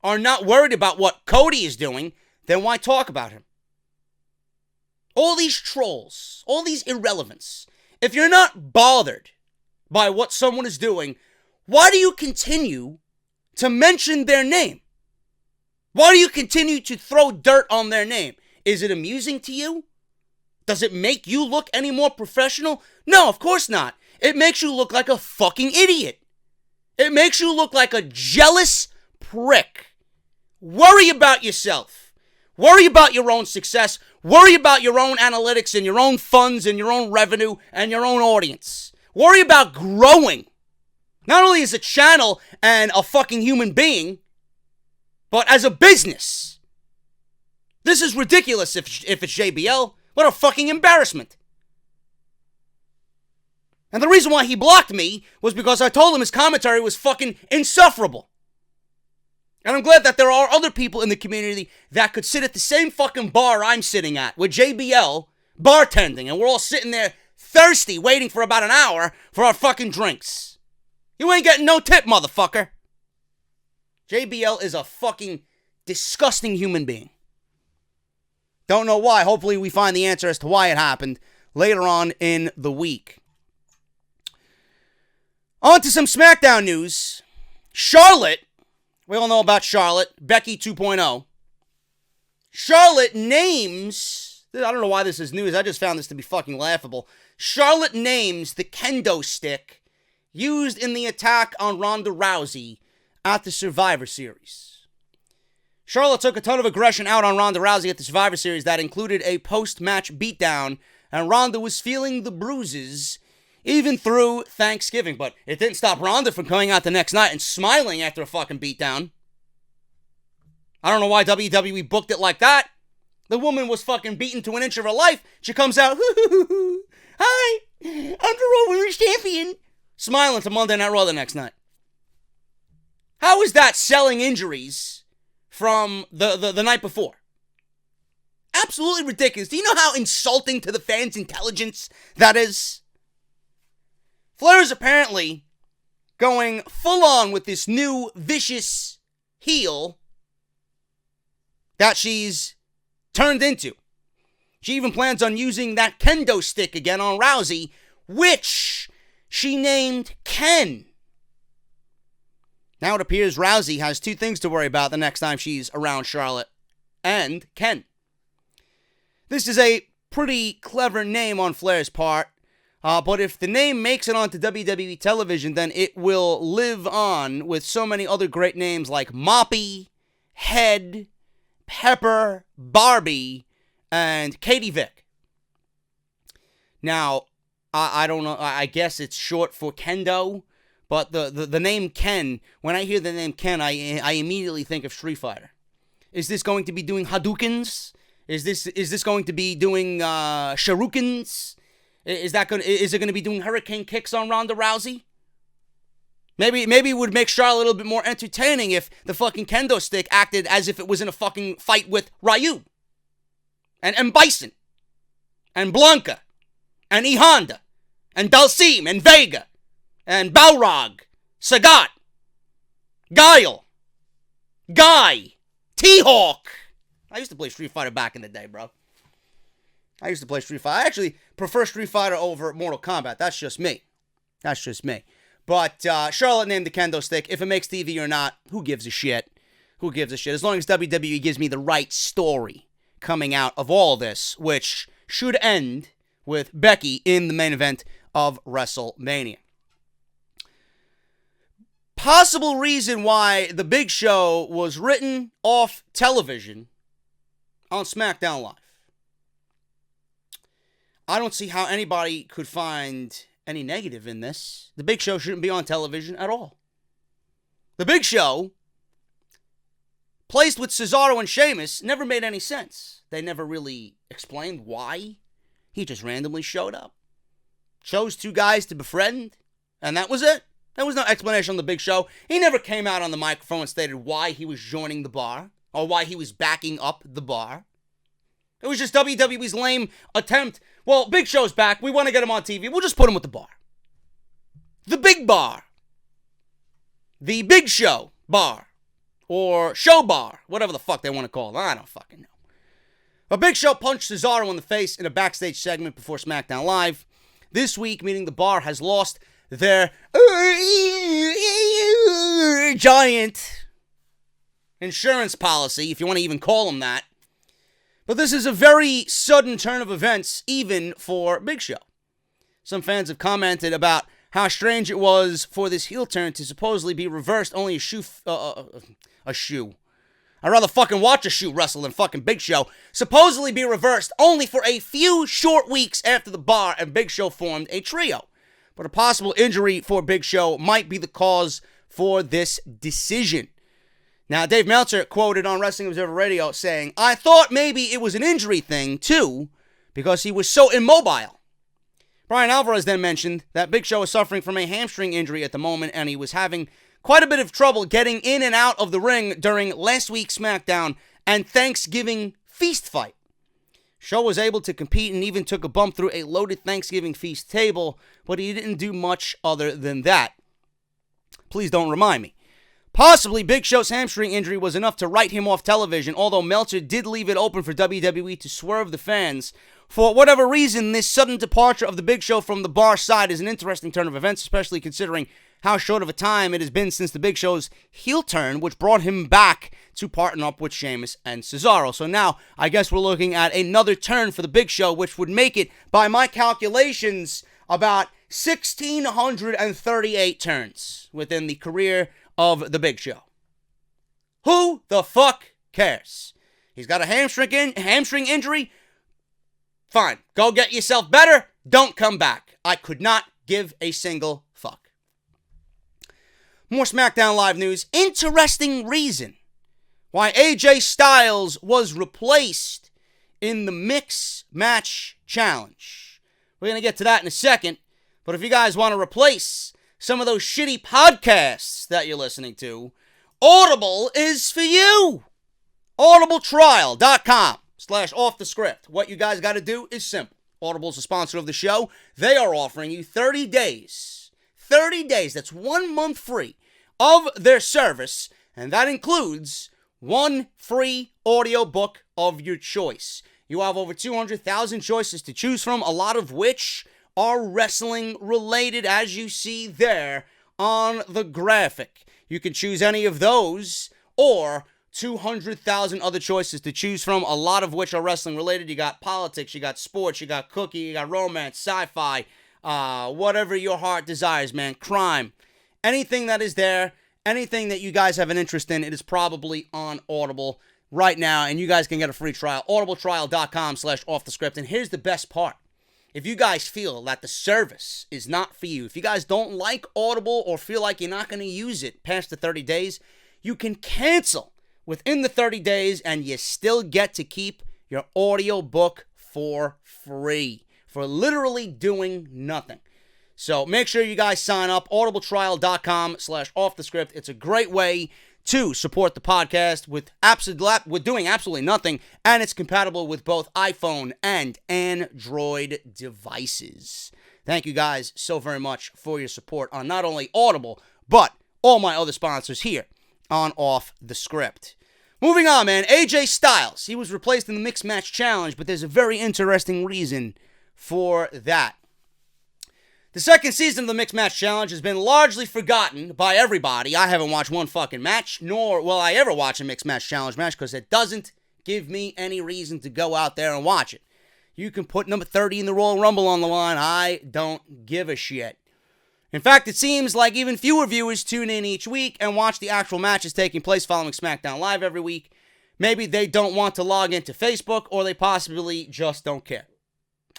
are not worried about what Cody is doing, then why talk about him? All these trolls, all these irrelevance. If you're not bothered by what someone is doing, why do you continue to mention their name? Why do you continue to throw dirt on their name? Is it amusing to you? Does it make you look any more professional? No, of course not. It makes you look like a fucking idiot. It makes you look like a jealous prick. Worry about yourself. Worry about your own success. Worry about your own analytics and your own funds and your own revenue and your own audience. Worry about growing. Not only as a channel and a fucking human being, but as a business. This is ridiculous if it's JBL. What a fucking embarrassment. And the reason why he blocked me was because I told him his commentary was fucking insufferable. And I'm glad that there are other people in the community that could sit at the same fucking bar I'm sitting at with JBL bartending, and we're all sitting there thirsty waiting for about an hour for our fucking drinks. You ain't getting no tip, motherfucker. JBL is a fucking disgusting human being. Don't know why. Hopefully we find the answer as to why it happened later on in the week. On to some Smackdown news. Charlotte. We all know about Charlotte. Becky 2.0. Charlotte names... I don't know why this is news. I just found this to be fucking laughable. Charlotte names the kendo stick used in the attack on Ronda Rousey at the Survivor Series. Charlotte took a ton of aggression out on Ronda Rousey at the Survivor Series that included a post-match beatdown, and Ronda was feeling the bruises even through Thanksgiving. But it didn't stop Ronda from coming out the next night and smiling after a fucking beatdown. I don't know why WWE booked it like that. The woman was fucking beaten to an inch of her life. She comes out, hi, I'm the Raw Women's Champion. Smiling to Monday Night Raw the next night. How is that selling injuries from the night before? Absolutely ridiculous. Do you know how insulting to the fans' intelligence that is? Flair is apparently going full on with this new vicious heel that she's turned into. She even plans on using that kendo stick again on Rousey, which she named Ken. Now it appears Rousey has two things to worry about the next time she's around Charlotte and Ken. This is a pretty clever name on Flair's part, but if the name makes it onto WWE television, then it will live on with so many other great names like Moppy, Head, Pepper, Barbie, and Katie Vick. Now, I don't know, I guess it's short for Kendo, but the name Ken, when I hear the name Ken, I immediately think of Street Fighter. Is this going to be doing Hadoukens? Is this going to be doing Shurikens? Is it going to be doing hurricane kicks on Ronda Rousey? Maybe it would make Charlotte a little bit more entertaining if the fucking kendo stick acted as if it was in a fucking fight with Ryu. And Bison. And Blanca. And E Honda. And Dalsim. And Vega. And Balrog. Sagat. Guile. Guy. T-Hawk. I used to play Street Fighter back in the day, bro. I used to play Street Fighter. I actually prefer Street Fighter over Mortal Kombat. That's just me. But Charlotte named the kendo stick. If it makes TV or not, who gives a shit? As long as WWE gives me the right story coming out of all this, which should end with Becky in the main event of WrestleMania. Possible reason why The Big Show was written off television on Smackdown Live. I don't see how anybody could find any negative in this. The Big Show shouldn't be on television at all. The Big Show, placed with Cesaro and Sheamus, never made any sense. They never really explained why. He just randomly showed up. Chose two guys to befriend, and that was it. There was no explanation on The Big Show. He never came out on the microphone and stated why he was joining the bar, or why he was backing up the bar. It was just WWE's lame attempt. Well, Big Show's back. We want to get him on TV. We'll just put him with the bar. The Big Bar. The Big Show Bar. Or Show Bar. Whatever the fuck they want to call it. I don't fucking know. But Big Show punched Cesaro in the face in a backstage segment before SmackDown Live. This week, meaning the bar has lost their giant insurance policy, if you want to even call them that. But this is a very sudden turn of events, even for Big Show. Some fans have commented about how strange it was for this heel turn to supposedly be reversed only a shoe. I'd rather fucking watch a shoe wrestle than fucking Big Show. Supposedly be reversed only for a few short weeks after the bar and Big Show formed a trio. But a possible injury for Big Show might be the cause for this decision. Now, Dave Meltzer quoted on Wrestling Observer Radio saying, "I thought maybe it was an injury thing, too, because he was so immobile." Brian Alvarez then mentioned that Big Show is suffering from a hamstring injury at the moment, and he was having quite a bit of trouble getting in and out of the ring during last week's SmackDown and Thanksgiving feast fight. Show was able to compete and even took a bump through a loaded Thanksgiving feast table, but he didn't do much other than that. Please don't remind me. Possibly Big Show's hamstring injury was enough to write him off television, although Meltzer did leave it open for WWE to swerve the fans. For whatever reason, this sudden departure of the Big Show from the bar side is an interesting turn of events, especially considering how short of a time it has been since the Big Show's heel turn, which brought him back to partner up with Sheamus and Cesaro. So now, I guess we're looking at another turn for the Big Show, which would make it, by my calculations, about 1,638 turns within the career of the Big Show. Who the fuck cares? He's got a hamstring injury. Fine. Go get yourself better. Don't come back. I could not give a single fuck. More SmackDown Live news. Interesting reason why AJ Styles was replaced in the Mix Match Challenge. We're going to get to that in a second. But if you guys want to replace some of those shitty podcasts that you're listening to, Audible is for you. audibletrial.com/offthescript. What you guys got to do is simple. Audible's a sponsor of the show. They are offering you 30 days. 30 days, that's 1 month free of their service, and that includes one free audiobook of your choice. You have over 200,000 choices to choose from, a lot of which are wrestling related, as you see there on the graphic. You can choose any of those or 200,000 other choices to choose from, a lot of which are wrestling related. You got politics, you got sports, you got cookie, you got romance, sci-fi, whatever your heart desires, man. Crime. Anything that is there, anything that you guys have an interest in, it is probably on Audible right now, and you guys can get a free trial. audibletrial.com/offthescript. And here's the best part. If you guys feel that the service is not for you, if you guys don't like Audible or feel like you're not going to use it past the 30 days, you can cancel within the 30 days and you still get to keep your audiobook for free for literally doing nothing. So make sure you guys sign up, audibletrial.com/offthescript. It's a great way to support the podcast with doing absolutely nothing, and it's compatible with both iPhone and Android devices. Thank you guys so very much for your support on not only Audible, but all my other sponsors here on Off the Script. Moving on, man. AJ Styles. He was replaced in the Mixed Match Challenge, but there's a very interesting reason for that. The second season of the Mixed Match Challenge has been largely forgotten by everybody. I haven't watched one fucking match, nor will I ever watch a Mixed Match Challenge match, because it doesn't give me any reason to go out there and watch it. You can put number 30 in the Royal Rumble on the line. I don't give a shit. In fact, it seems like even fewer viewers tune in each week and watch the actual matches taking place following Smackdown Live every week. Maybe they don't want to log into Facebook, or they possibly just don't care.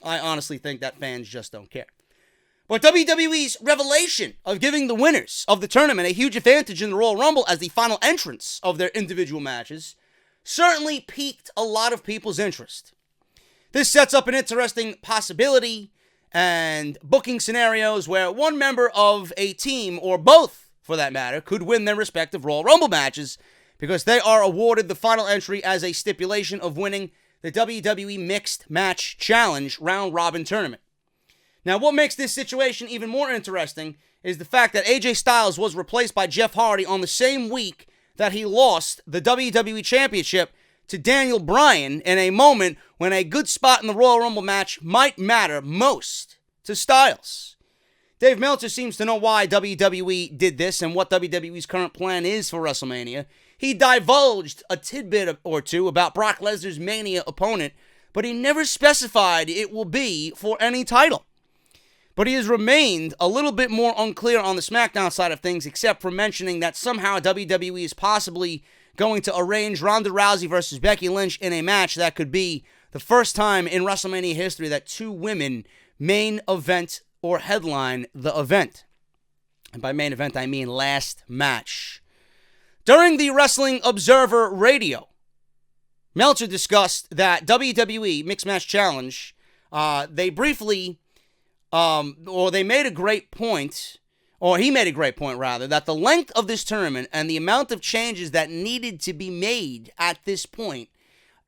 I honestly think that fans just don't care. But WWE's revelation of giving the winners of the tournament a huge advantage in the Royal Rumble as the final entrance of their individual matches certainly piqued a lot of people's interest. This sets up an interesting possibility and booking scenarios where one member of a team, or both for that matter, could win their respective Royal Rumble matches because they are awarded the final entry as a stipulation of winning the WWE Mixed Match Challenge Round Robin Tournament. Now, what makes this situation even more interesting is the fact that AJ Styles was replaced by Jeff Hardy on the same week that he lost the WWE Championship to Daniel Bryan in a moment when a good spot in the Royal Rumble match might matter most to Styles. Dave Meltzer seems to know why WWE did this and what WWE's current plan is for WrestleMania. He divulged a tidbit or two about Brock Lesnar's Mania opponent, but he never specified it will be for any title. But he has remained a little bit more unclear on the SmackDown side of things, except for mentioning that somehow WWE is possibly going to arrange Ronda Rousey versus Becky Lynch in a match that could be the first time in WrestleMania history that two women main event or headline the event. And by main event, I mean last match. During the Wrestling Observer Radio, Meltzer discussed that WWE Mixed Match Challenge, they made a great point, or he made a great point rather, that the length of this tournament and the amount of changes that needed to be made at this point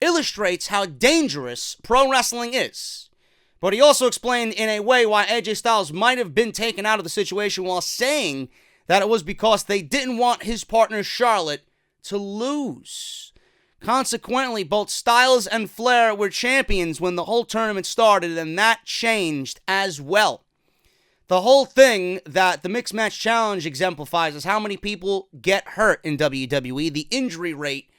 illustrates how dangerous pro wrestling is. But he also explained in a way why AJ Styles might have been taken out of the situation, while saying that it was because they didn't want his partner Charlotte to lose. Consequently, both Styles and Flair were champions when the whole tournament started, and that changed as well. The whole thing that the Mixed Match Challenge exemplifies is how many people get hurt in WWE. The injury rate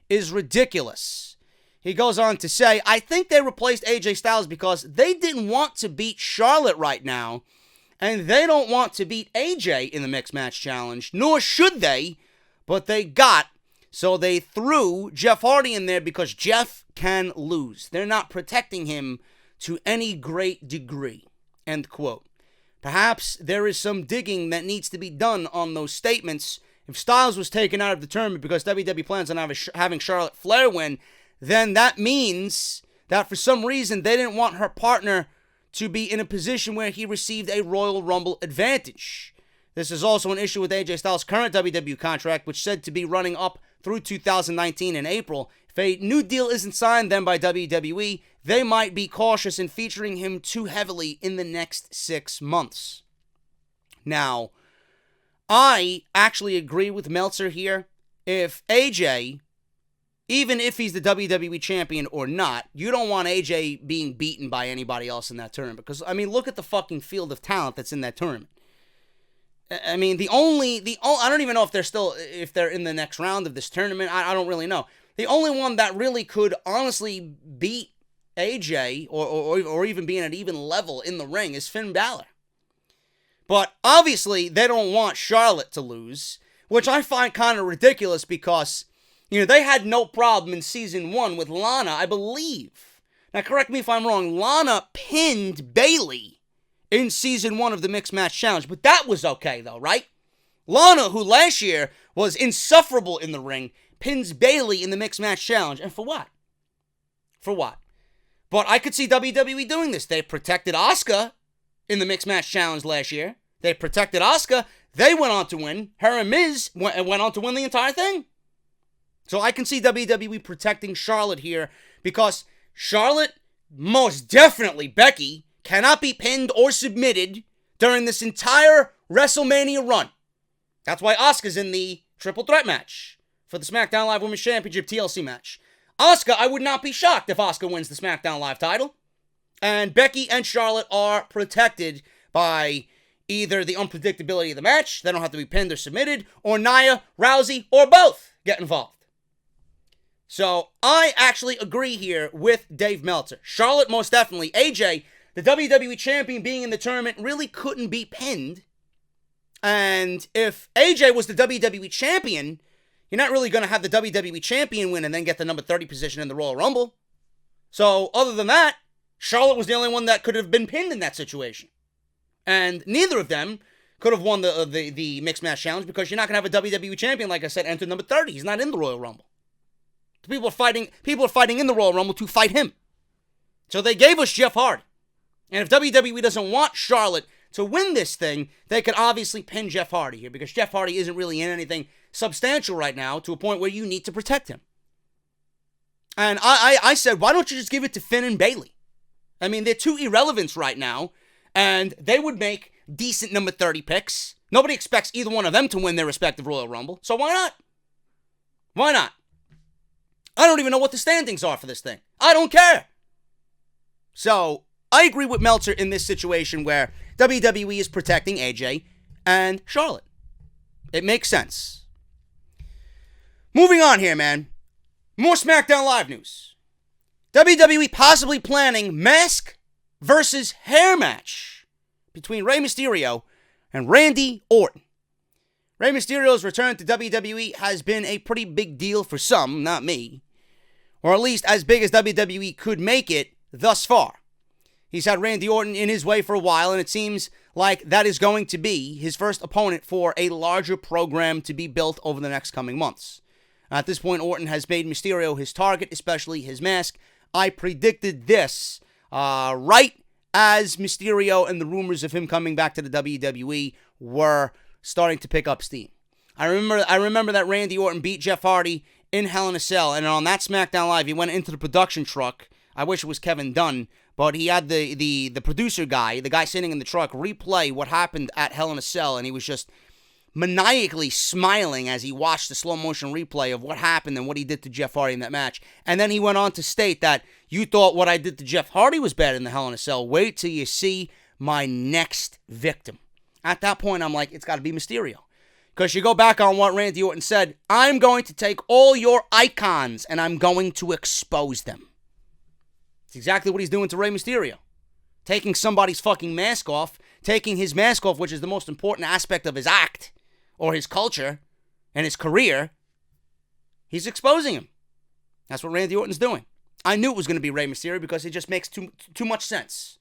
is ridiculous. He goes on to say, I think they replaced AJ Styles because they didn't want to beat Charlotte right now, and they don't want to beat AJ in the Mixed Match Challenge, nor should they, but they got. So they threw Jeff Hardy in there because Jeff can lose. They're not protecting him to any great degree. End quote. Perhaps there is some digging that needs to be done on those statements. If Styles was taken out of the tournament because WWE plans on having Charlotte Flair win, then that means that for some reason they didn't want her partner to be in a position where he received a Royal Rumble advantage. This is also an issue with AJ Styles' current WWE contract, which is said to be running up through 2019 in April. If a new deal isn't signed then by WWE, they might be cautious in featuring him too heavily in the next 6 months. Now, I actually agree with Meltzer here. If AJ even if he's the WWE champion or not, you don't want AJ being beaten by anybody else in that tournament. Because, I mean, look at the fucking field of talent that's in that tournament. I mean, I don't even know if they're in the next round of this tournament. I don't really know. The only one that really could honestly beat AJ or even be at an even level in the ring is Finn Balor. But obviously, they don't want Charlotte to lose, which I find kind of ridiculous because, they had no problem in season 1 with Lana, I believe. Now, correct me if I'm wrong. Lana pinned Bayley in season 1 of the Mixed Match Challenge, but that was okay, though, right? Lana, who last year was insufferable in the ring, pins Bayley in the Mixed Match Challenge. And for what? For what? But I could see WWE doing this. They protected Asuka in the Mixed Match Challenge last year. They protected Asuka. They went on to win. Her and Miz went on to win the entire thing. So I can see WWE protecting Charlotte here because Charlotte, most definitely Becky, cannot be pinned or submitted during this entire WrestleMania run. That's why Asuka's in the triple threat match for the SmackDown Live Women's Championship TLC match. Asuka, I would not be shocked if Asuka wins the SmackDown Live title. And Becky and Charlotte are protected by either the unpredictability of the match, they don't have to be pinned or submitted, or Nia, Rousey, or both get involved. So I actually agree here with Dave Meltzer. Charlotte, most definitely. AJ, the WWE champion being in the tournament, really couldn't be pinned. And if AJ was the WWE champion, you're not really going to have the WWE champion win and then get the number 30 position in the Royal Rumble. So other than that, Charlotte was the only one that could have been pinned in that situation. And neither of them could have won the Mixed Match Challenge because you're not going to have a WWE champion, like I said, enter number 30. He's not in the Royal Rumble. People are fighting in the Royal Rumble to fight him. So they gave us Jeff Hardy. And if WWE doesn't want Charlotte to win this thing, they could obviously pin Jeff Hardy here because Jeff Hardy isn't really in anything substantial right now to a point where you need to protect him. And I said, why don't you just give it to Finn and Bayley? I mean, they're two irrelevants right now, and they would make decent number 30 picks. Nobody expects either one of them to win their respective Royal Rumble, so why not? Why not? I don't even know what the standings are for this thing. I don't care. So, I agree with Meltzer in this situation where WWE is protecting AJ and Charlotte. It makes sense. Moving on here, man. More SmackDown Live news. WWE possibly planning mask versus hair match between Rey Mysterio and Randy Orton. Rey Mysterio's return to WWE has been a pretty big deal for some, not me. Or at least as big as WWE could make it thus far. He's had Randy Orton in his way for a while, and it seems like that is going to be his first opponent for a larger program to be built over the next coming months. At this point, Orton has made Mysterio his target, especially his mask. I predicted this right as Mysterio and the rumors of him coming back to the WWE were starting to pick up steam. I remember that Randy Orton beat Jeff Hardy in Hell in a Cell, and on that SmackDown Live, he went into the production truck. I wish it was Kevin Dunn, but he had the producer guy, the guy sitting in the truck, replay what happened at Hell in a Cell, and he was just maniacally smiling as he watched the slow motion replay of what happened and what he did to Jeff Hardy in that match. And then he went on to state that you thought what I did to Jeff Hardy was bad in the Hell in a Cell. Wait till you see my next victim. At that point, I'm like, it's got to be Mysterio. Because you go back on what Randy Orton said, I'm going to take all your icons and I'm going to expose them. It's exactly what he's doing to Rey Mysterio. Taking somebody's fucking mask off, taking his mask off, which is the most important aspect of his act, or his culture, and his career, he's exposing him. That's what Randy Orton's doing. I knew it was going to be Rey Mysterio because it just makes too much sense.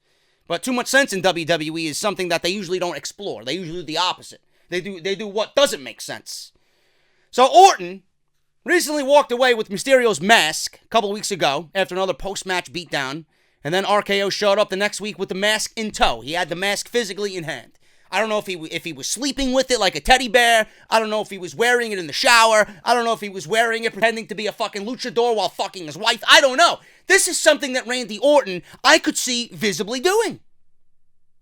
But too much sense in WWE is something that they usually don't explore. They usually do the opposite. They do what doesn't make sense. So Orton recently walked away with Mysterio's mask a couple weeks ago after another post-match beatdown, and then RKO showed up the next week with the mask in tow. He had the mask physically in hand. I don't know if he was sleeping with it like a teddy bear. I don't know if he was wearing it in the shower. I don't know if he was wearing it pretending to be a fucking luchador while fucking his wife. I don't know. This is something that Randy Orton I could see visibly doing.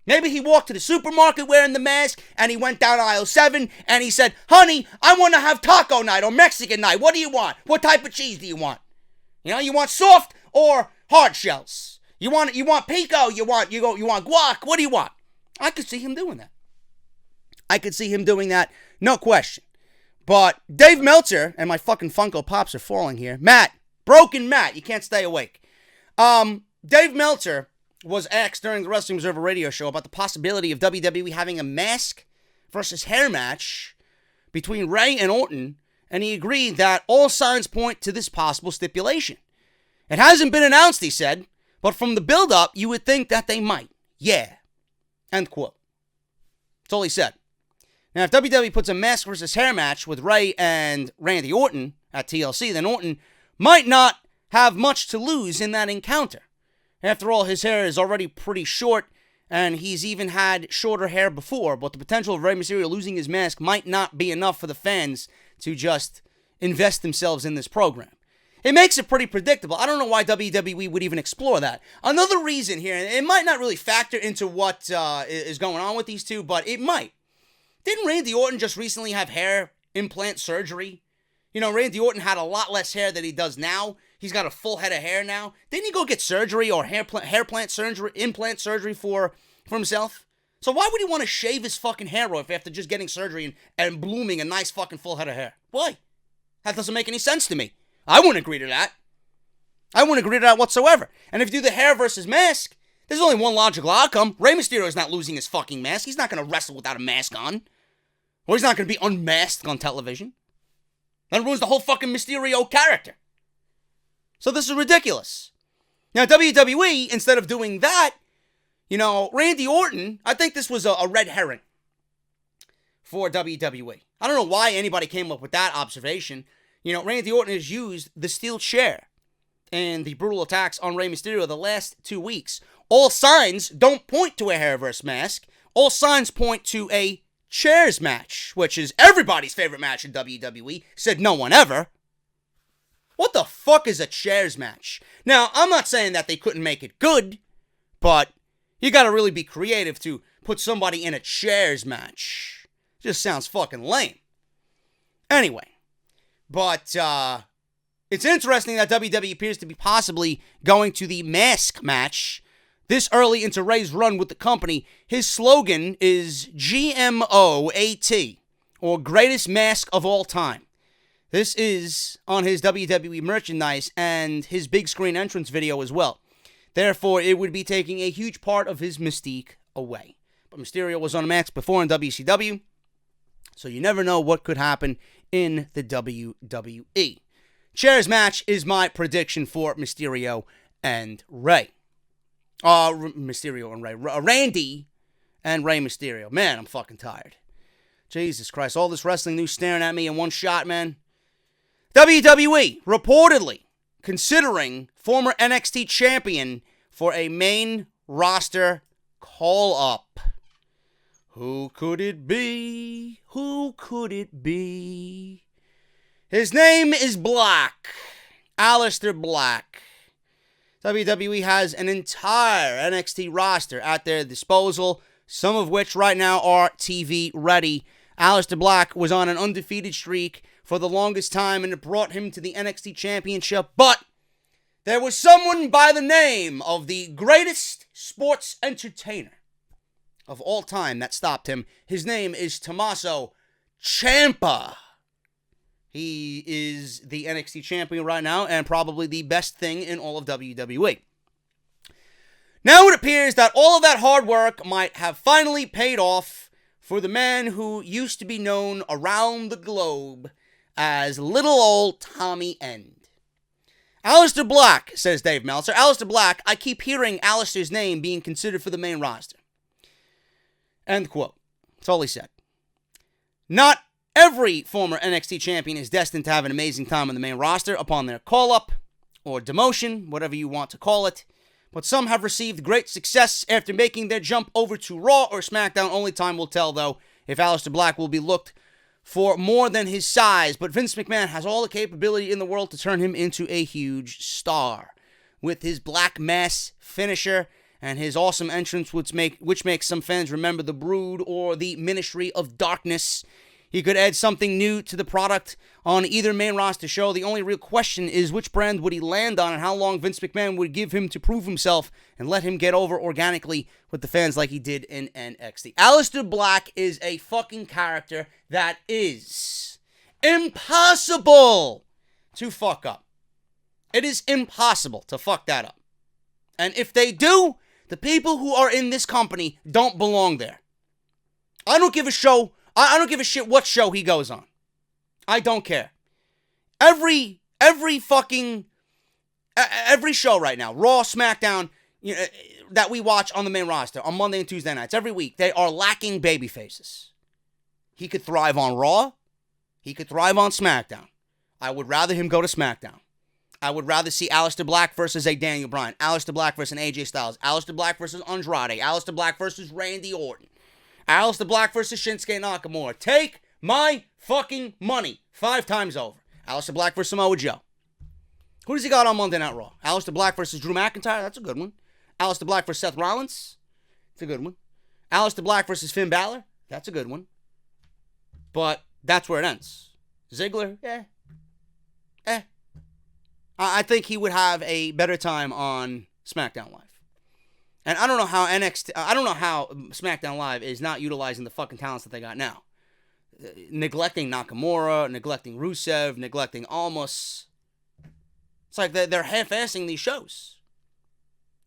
Maybe he walked to the supermarket wearing the mask and he went down aisle 7 and he said, honey, I want to have taco night or Mexican night. What do you want? What type of cheese do you want? You want soft or hard shells? You want pico? You want guac? What do you want? I could see him doing that. No question. But Dave Meltzer, and my fucking Funko Pops are falling here. Broken Matt, you can't stay awake. Dave Meltzer was asked during the Wrestling Observer radio show about the possibility of WWE having a mask versus hair match between Rey and Orton, and he agreed that all signs point to this possible stipulation. It hasn't been announced, he said, but from the build-up, you would think that they might. Yeah. End quote. That's all he said. Now, if WWE puts a mask versus hair match with Rey and Randy Orton at TLC, then Orton might not have much to lose in that encounter. After all, his hair is already pretty short, and he's even had shorter hair before, but the potential of Rey Mysterio losing his mask might not be enough for the fans to just invest themselves in this program. It makes it pretty predictable. I don't know why WWE would even explore that. Another reason here, and it might not really factor into what is going on with these two, but it might. Didn't Randy Orton just recently have hair implant surgery? Randy Orton had a lot less hair than he does now. He's got a full head of hair now. Didn't he go get surgery or implant surgery for himself? So why would he want to shave his fucking hair off after just getting surgery and blooming a nice fucking full head of hair? Why? That doesn't make any sense to me. I wouldn't agree to that. I wouldn't agree to that whatsoever. And if you do the hair versus mask, there's only one logical outcome. Rey Mysterio is not losing his fucking mask. He's not going to wrestle without a mask on. Or he's not going to be unmasked on television. That ruins the whole fucking Mysterio character. So this is ridiculous. Now, WWE, instead of doing that, Randy Orton, I think this was a red herring for WWE. I don't know why anybody came up with that observation. Randy Orton has used the steel chair and the brutal attacks on Rey Mysterio the last 2 weeks. All signs don't point to a hair versus mask. All signs point to a chairs match, which is everybody's favorite match in WWE, said no one ever. What the fuck is a chairs match? Now, I'm not saying that they couldn't make it good, but you gotta really be creative to put somebody in a chairs match. Just sounds fucking lame. Anyway, but it's interesting that WWE appears to be possibly going to the mask match this early into Rey's run with the company. His slogan is GMOAT, or Greatest Mask of All Time. This is on his WWE merchandise and his big screen entrance video as well. Therefore, it would be taking a huge part of his mystique away. But Mysterio was on a mask before in WCW, so you never know what could happen in the WWE. Chairs match is my prediction for Mysterio and Rey. Randy and Rey Mysterio. Man, I'm fucking tired. Jesus Christ, all this wrestling news staring at me in one shot, man. WWE reportedly considering former NXT champion for a main roster call-up. Who could it be? Who could it be? His name is Black. Aleister Black. WWE has an entire NXT roster at their disposal, some of which right now are TV ready. Aleister Black was on an undefeated streak for the longest time, and it brought him to the NXT Championship. But there was someone by the name of the greatest sports entertainer of all time that stopped him. His name is Tommaso Ciampa. He is the NXT champion right now and probably the best thing in all of WWE. Now it appears that all of that hard work might have finally paid off for the man who used to be known around the globe as little old Tommy End. Aleister Black, says Dave Meltzer. Aleister Black, I keep hearing Aleister's name being considered for the main roster. End quote. That's all he said. Not every former NXT champion is destined to have an amazing time on the main roster upon their call-up or demotion, whatever you want to call it. But some have received great success after making their jump over to Raw or SmackDown. Only time will tell, though, if Aleister Black will be looked for more than his size. But Vince McMahon has all the capability in the world to turn him into a huge star. With his Black Mass finisher and his awesome entrance, which makes some fans remember the Brood or the Ministry of Darkness. He could add something new to the product on either main roster show. The only real question is which brand would he land on and how long Vince McMahon would give him to prove himself and let him get over organically with the fans like he did in NXT. Aleister Black is a fucking character that is impossible to fuck up. It is impossible to fuck that up. And if they do, the people who are in this company don't belong there. I don't give a shit what show he goes on. I don't care. Every show right now, Raw, SmackDown, that we watch on the main roster on Monday and Tuesday nights, every week, they are lacking baby faces. He could thrive on Raw. He could thrive on SmackDown. I would rather him go to SmackDown. I would rather see Aleister Black versus a Daniel Bryan, Aleister Black versus an AJ Styles, Aleister Black versus Andrade, Aleister Black versus Randy Orton, Aleister Black versus Shinsuke Nakamura. Take my fucking money 5 times over. Aleister Black versus Samoa Joe. Who does he got on Monday Night Raw? Aleister Black versus Drew McIntyre. That's a good one. Aleister Black versus Seth Rollins. That's a good one. Aleister Black versus Finn Balor. That's a good one. But that's where it ends. Ziggler, I think he would have a better time on SmackDown Live. And I don't know how SmackDown Live is not utilizing the fucking talents that they got now. Neglecting Nakamura, neglecting Rusev, neglecting Almas. It's like they're half-assing these shows.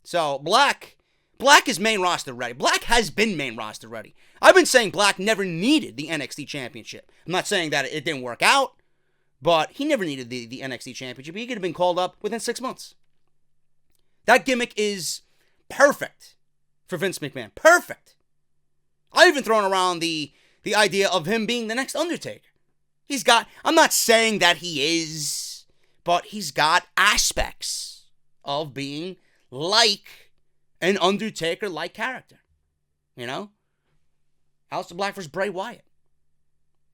So Black is main roster ready. Black has been main roster ready. I've been saying Black never needed the NXT Championship. I'm not saying that it didn't work out, but he never needed the NXT Championship. He could have been called up within 6 months. That gimmick is perfect for Vince McMahon. Perfect. I even thrown around the idea of him being the next Undertaker. I'm not saying that he is, but he's got aspects of being like an Undertaker-like character. You know? Aleister Black versus Bray Wyatt.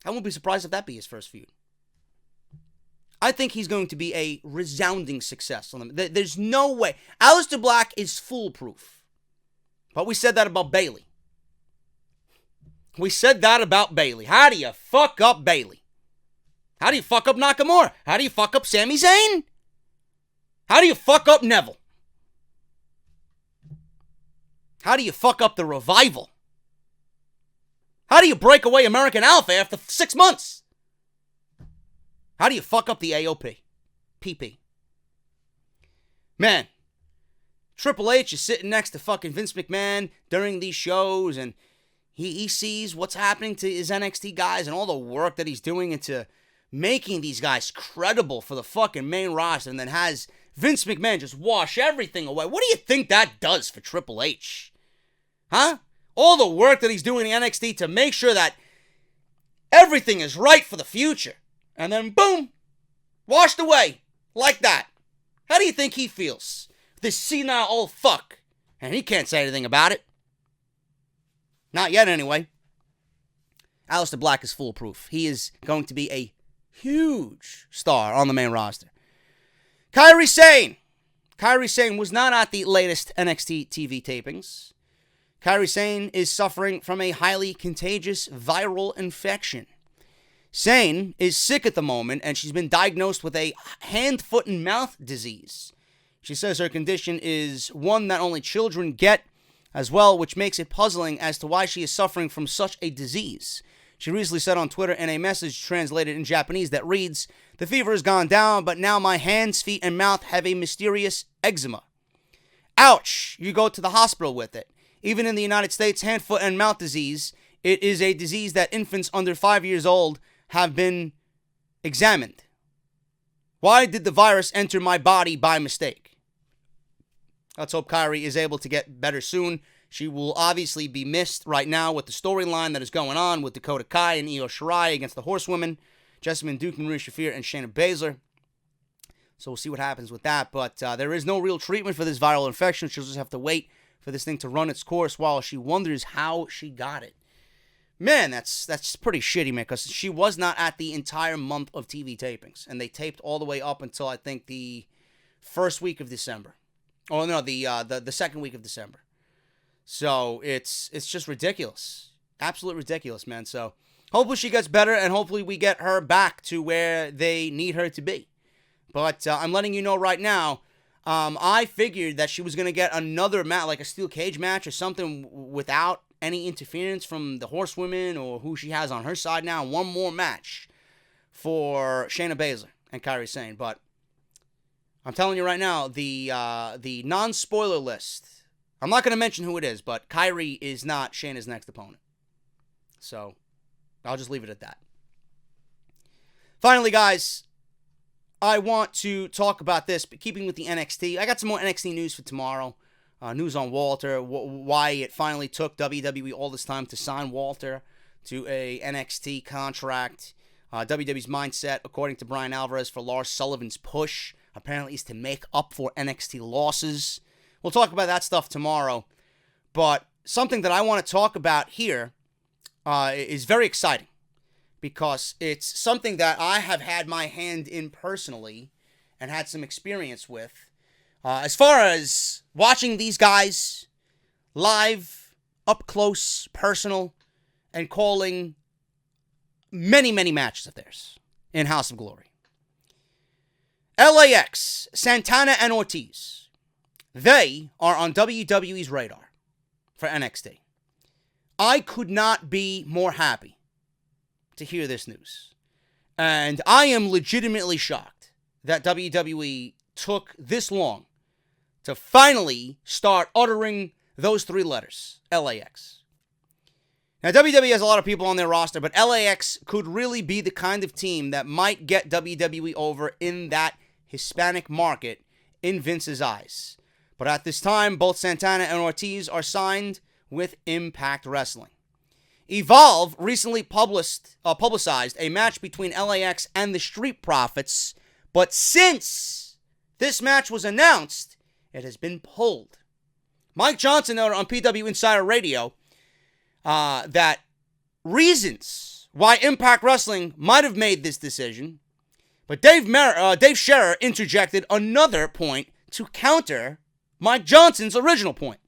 I won't be surprised if that be his first feud. I think he's going to be a resounding success on them. There's no way. Aleister Black is foolproof. But we said that about Bayley. How do you fuck up Bayley? How do you fuck up Nakamura? How do you fuck up Sami Zayn? How do you fuck up Neville? How do you fuck up the Revival? How do you break away American Alpha after 6 months? How do you fuck up the AOP? PP. Man, Triple H is sitting next to fucking Vince McMahon during these shows, and he sees what's happening to his NXT guys and all the work that he's doing into making these guys credible for the fucking main roster, and then has Vince McMahon just wash everything away. What do you think that does for Triple H? Huh? All the work that he's doing in NXT to make sure that everything is right for the future. And then, boom, washed away like that. How do you think he feels? This senile old fuck. And he can't say anything about it. Not yet, anyway. Aleister Black is foolproof. He is going to be a huge star on the main roster. Kairi Sane. Kairi Sane was not at the latest NXT TV tapings. Kairi Sane is suffering from a highly contagious viral infection. Sane is sick at the moment, and she's been diagnosed with a hand, foot, and mouth disease. She says her condition is one that only children get as well, which makes it puzzling as to why she is suffering from such a disease. She recently said on Twitter in a message translated in Japanese that reads, "The fever has gone down, but now my hands, feet, and mouth have a mysterious eczema. Ouch! You go to the hospital with it. Even in the United States, hand, foot, and mouth disease, it is a disease that infants under 5 years old have been examined. Why did the virus enter my body by mistake?" Let's hope Kairi is able to get better soon. She will obviously be missed right now with the storyline that is going on with Dakota Kai and Io Shirai against the Horsewomen, Jessamine Duke, Maria Shafir, and Shayna Baszler. So we'll see what happens with that. But there is no real treatment for this viral infection. She'll just have to wait for this thing to run its course while she wonders how she got it. Man, that's pretty shitty, man, because she was not at the entire month of TV tapings. And they taped all the way up until, I think, the first week of December. Oh, no, the second week of December. So it's just ridiculous. Absolutely ridiculous, man. So hopefully she gets better, and hopefully we get her back to where they need her to be. But I'm letting you know right now, I figured that she was going to get another match, like a steel cage match or something, without any interference from the horsewomen or who she has on her side now. One more match for Shayna Baszler and Kairi Sane. But I'm telling you right now, the non-spoiler list, I'm not going to mention who it is, but Kairi is not Shayna's next opponent. So I'll just leave it at that. Finally, guys, I want to talk about this, but keeping with the NXT. I got some more NXT news for tomorrow. News on Walter, why it finally took WWE all this time to sign Walter to a NXT contract. WWE's mindset, according to Brian Alvarez, for Lars Sullivan's push, apparently is to make up for NXT losses. We'll talk about that stuff tomorrow. But something that I want to talk about here is very exciting, because it's something that I have had my hand in personally and had some experience with. As far as watching these guys live, up close, personal, and calling many, many matches of theirs in House of Glory. LAX, Santana, and Ortiz, they are on WWE's radar for NXT. I could not be more happy to hear this news. And I am legitimately shocked that WWE took this long to finally start uttering those three letters, LAX. Now, WWE has a lot of people on their roster, but LAX could really be the kind of team that might get WWE over in that Hispanic market in Vince's eyes. But at this time, both Santana and Ortiz are signed with Impact Wrestling. Evolve recently publicized a match between LAX and the Street Profits, but since this match was announced, it has been pulled. Mike Johnson noted on PW Insider Radio that reasons why Impact Wrestling might have made this decision, but Dave Scherer interjected another point to counter Mike Johnson's original point.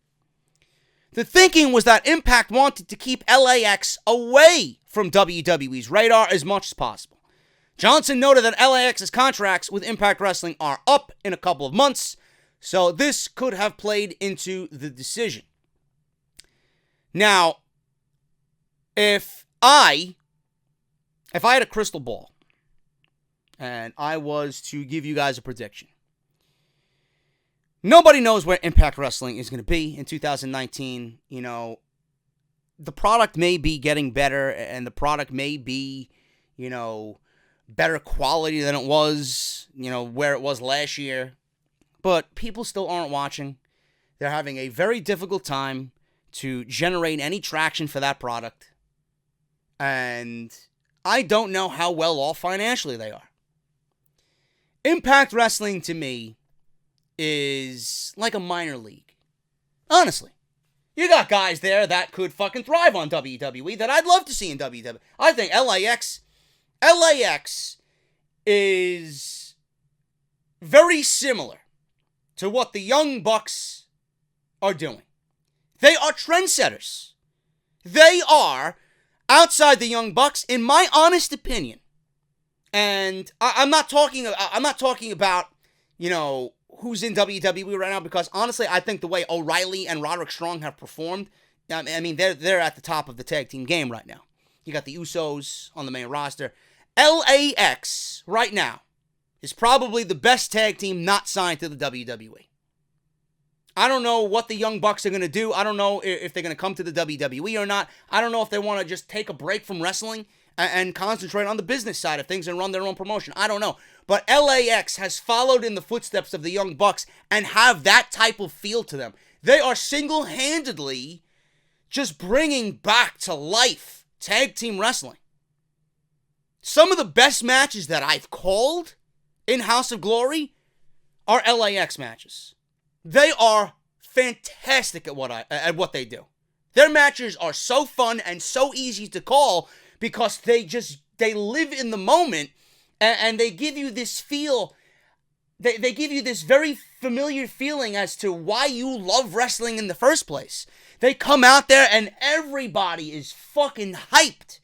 The thinking was that Impact wanted to keep LAX away from WWE's radar as much as possible. Johnson noted that LAX's contracts with Impact Wrestling are up in a couple of months, so this could have played into the decision. Now, if I had a crystal ball and I was to give you guys a prediction, nobody knows where Impact Wrestling is going to be in 2019. You know, the product may be getting better, and the product may be, you know, better quality than it was, you know, where it was last year. But people still aren't watching. They're having a very difficult time to generate any traction for that product. And I don't know how well off financially they are. Impact Wrestling, to me, is like a minor league. Honestly. You got guys there that could fucking thrive on WWE that I'd love to see in WWE. I think LAX is very similar to what the Young Bucks are doing. They are trendsetters. They are, outside the Young Bucks, in my honest opinion, and I'm not talking about, you know, who's in WWE right now, because honestly, I think the way O'Reilly and Roderick Strong have performed, I mean, they're at the top of the tag team game right now. You got the Usos on the main roster. LAX right now is probably the best tag team not signed to the WWE. I don't know what the Young Bucks are going to do. I don't know if they're going to come to the WWE or not. I don't know if they want to just take a break from wrestling and concentrate on the business side of things and run their own promotion. I don't know. But LAX has followed in the footsteps of the Young Bucks and have that type of feel to them. They are single-handedly just bringing back to life tag team wrestling. Some of the best matches that I've called in House of Glory are LAX matches. They are fantastic at what they do. Their matches are so fun and so easy to call because they live in the moment and they give you this feel. they give you this very familiar feeling as to why you love wrestling in the first place. They come out there and everybody is fucking hyped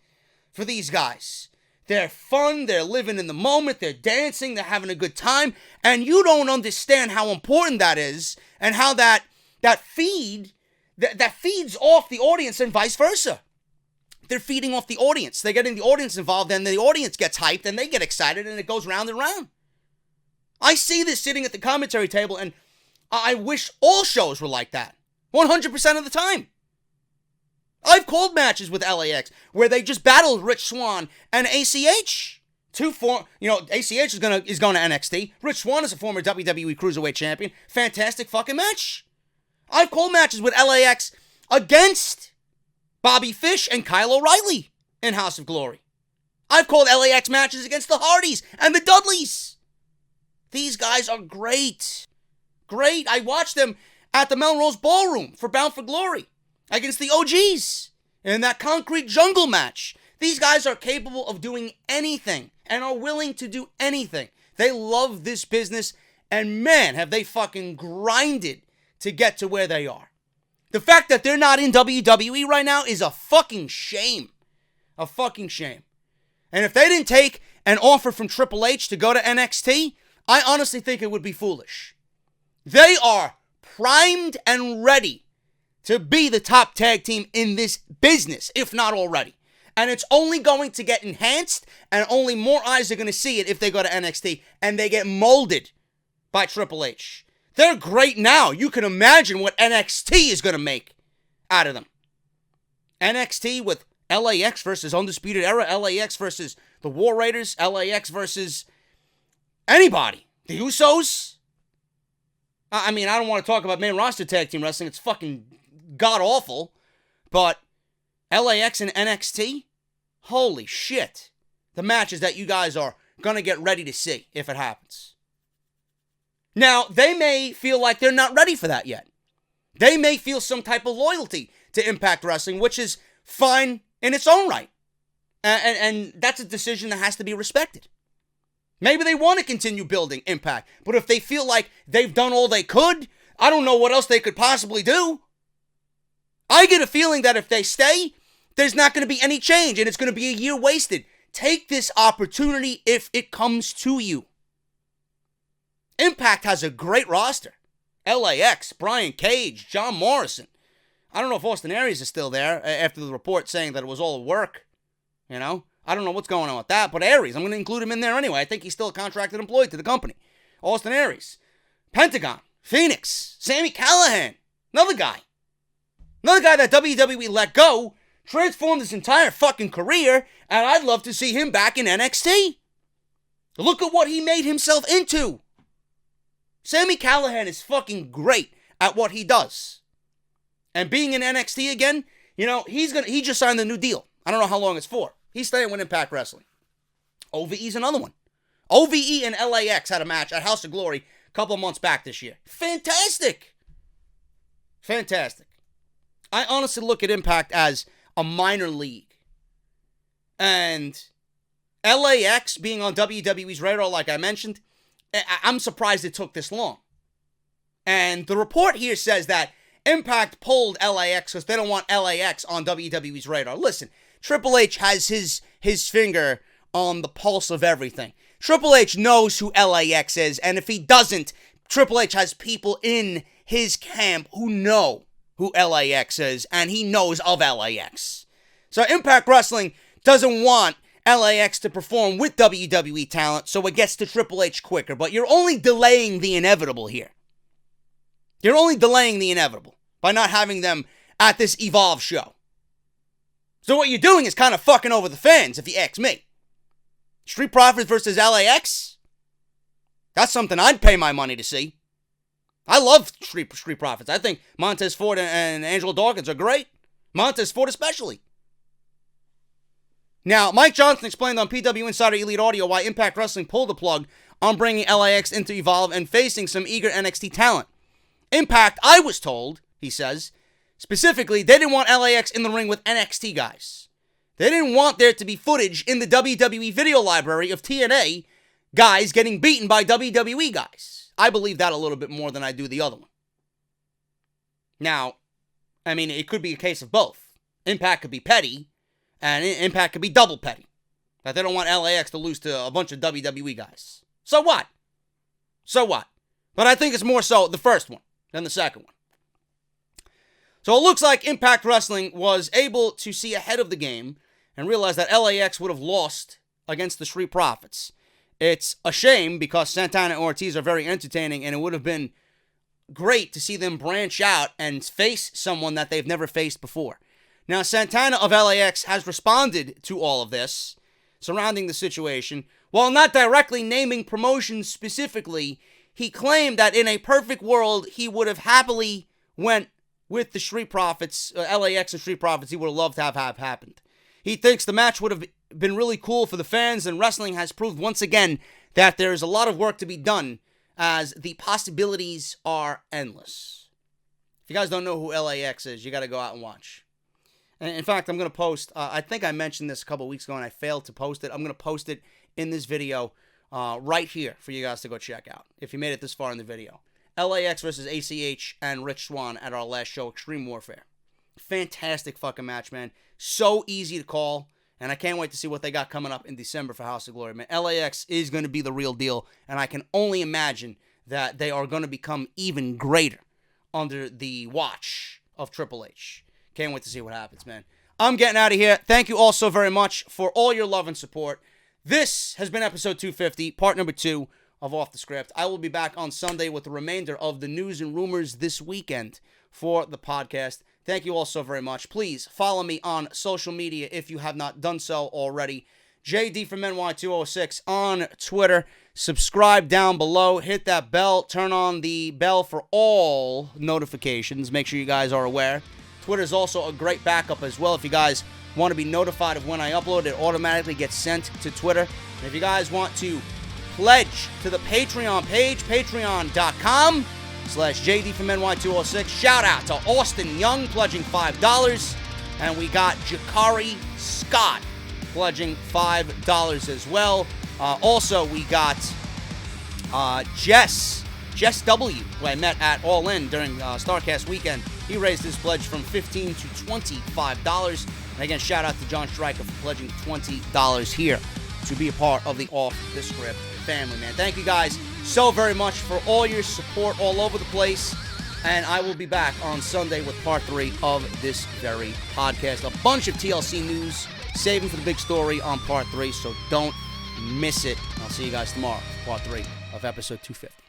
for these guys. They're fun, they're living in the moment, they're dancing, they're having a good time, and you don't understand how important that is and how that feeds off the audience and vice versa. They're feeding off the audience. They're getting the audience involved, and the audience gets hyped, and they get excited, and it goes round and round. I see this sitting at the commentary table, and I wish all shows were like that. 100% of the time. I've called matches with LAX where they just battled Rich Swann and ACH. ACH is going to NXT. Rich Swann is a former WWE Cruiserweight Champion. Fantastic fucking match. I've called matches with LAX against Bobby Fish and Kyle O'Reilly in House of Glory. I've called LAX matches against the Hardys and the Dudleys. These guys are great. Great. I watched them at the Melrose Ballroom for Bound for Glory against the OGs in that Concrete Jungle match. These guys are capable of doing anything and are willing to do anything. They love this business, and man, have they fucking grinded to get to where they are. The fact that they're not in WWE right now is a fucking shame. A fucking shame. And if they didn't take an offer from Triple H to go to NXT, I honestly think it would be foolish. They are primed and ready to be the top tag team in this business, if not already. And it's only going to get enhanced, and only more eyes are going to see it if they go to NXT and they get molded by Triple H. They're great now. You can imagine what NXT is going to make out of them. NXT with LAX versus Undisputed Era, LAX versus the War Raiders, LAX versus anybody. The Usos. I mean, I don't want to talk about main roster tag team wrestling. It's fucking god-awful. But LAX and NXT? Holy shit. The matches that you guys are going to get ready to see if it happens. Now, they may feel like they're not ready for that yet. They may feel some type of loyalty to Impact Wrestling, which is fine in its own right. And that's a decision that has to be respected. Maybe they want to continue building Impact, but if they feel like they've done all they could, I don't know what else they could possibly do. I get a feeling that if they stay, there's not going to be any change, and it's going to be a year wasted. Take this opportunity if it comes to you. Impact has a great roster. LAX, Brian Cage, John Morrison. I don't know if Austin Aries is still there after the report saying that it was all work. You know? I don't know what's going on with that, but Aries, I'm going to include him in there anyway. I think he's still a contracted employee to the company. Austin Aries. Pentagon. Phoenix. Sami Callihan. Another guy that WWE let go, transformed his entire fucking career, and I'd love to see him back in NXT. Look at what he made himself into. Sami Callihan is fucking great at what he does. And being in NXT again, you know, he just signed a new deal. I don't know how long it's for. He's staying with Impact Wrestling. OVE's another one. OVE and LAX had a match at House of Glory a couple of months back this year. Fantastic. Fantastic. I honestly look at Impact as a minor league. And LAX being on WWE's radar, like I mentioned, I'm surprised it took this long. And the report here says that Impact pulled LAX because they don't want LAX on WWE's radar. Listen, Triple H has his finger on the pulse of everything. Triple H knows who LAX is, and if he doesn't, Triple H has people in his camp who know who LAX is, and he knows of LAX. So Impact Wrestling doesn't want LAX to perform with WWE talent, so it gets to Triple H quicker. But you're only delaying the inevitable here. You're only delaying the inevitable by not having them at this Evolve show. So what you're doing is kind of fucking over the fans, if you ask me. Street Profits versus LAX? That's something I'd pay my money to see. I love Street Profits. I think Montez Ford and Angelo Dawkins are great. Montez Ford especially. Now, Mike Johnson explained on PW Insider Elite Audio why Impact Wrestling pulled the plug on bringing LAX into Evolve and facing some eager NXT talent. Impact, I was told, he says, specifically, they didn't want LAX in the ring with NXT guys. They didn't want there to be footage in the WWE video library of TNA guys getting beaten by WWE guys. I believe that a little bit more than I do the other one. Now, I mean, it could be a case of both. Impact could be petty, and Impact could be double petty. That they don't want LAX to lose to a bunch of WWE guys. So what? So what? But I think it's more so the first one than the second one. So it looks like Impact Wrestling was able to see ahead of the game and realize that LAX would have lost against the Street Profits. It's a shame because Santana and Ortiz are very entertaining, and it would have been great to see them branch out and face someone that they've never faced before. Now, Santana of LAX has responded to all of this surrounding the situation. While not directly naming promotions specifically, he claimed that in a perfect world, he would have happily went with the Street Profits, LAX and Street Profits. He would have loved to have happened. He thinks the match would have been really cool for the fans, and wrestling has proved once again that there is a lot of work to be done as the possibilities are endless. If you guys don't know who LAX is, you got to go out and watch. And in fact, I'm going to post, I think I mentioned this a couple weeks ago and I failed to post it. I'm going to post it in this video right here for you guys to go check out if you made it this far in the video. LAX versus ACH and Rich Swann at our last show, Extreme Warfare. Fantastic fucking match, man. So easy to call. And I can't wait to see what they got coming up in December for House of Glory, man. LAX is going to be the real deal, and I can only imagine that they are going to become even greater under the watch of Triple H. Can't wait to see what happens, man. I'm getting out of here. Thank you all so very much for all your love and support. This has been episode 250, part number 2 of Off the Script. I will be back on Sunday with the remainder of the news and rumors this weekend for the podcast. Thank you all so very much. Please follow me on social media if you have not done so already. JD from NY206 on Twitter. Subscribe down below. Hit that bell. Turn on the bell for all notifications. Make sure you guys are aware. Twitter is also a great backup as well. If you guys want to be notified of when I upload, it automatically gets sent to Twitter. And if you guys want to pledge to the Patreon page, patreon.com/JD from NY206. Shout out to Austin Young pledging $5. And we got Jakari Scott pledging $5 as well. Also, we got Jess W., who I met at All In during StarCast weekend. He raised his pledge from $15 to $25. And again, shout out to John Stryker for pledging $20 here to be a part of the Off the Script family, man. Thank you guys so very much for all your support all over the place. And I will be back on Sunday with part 3 of this very podcast. A bunch of TLC news, saving for the big story on part 3, so don't miss it. I'll see you guys tomorrow, part 3 of episode 250.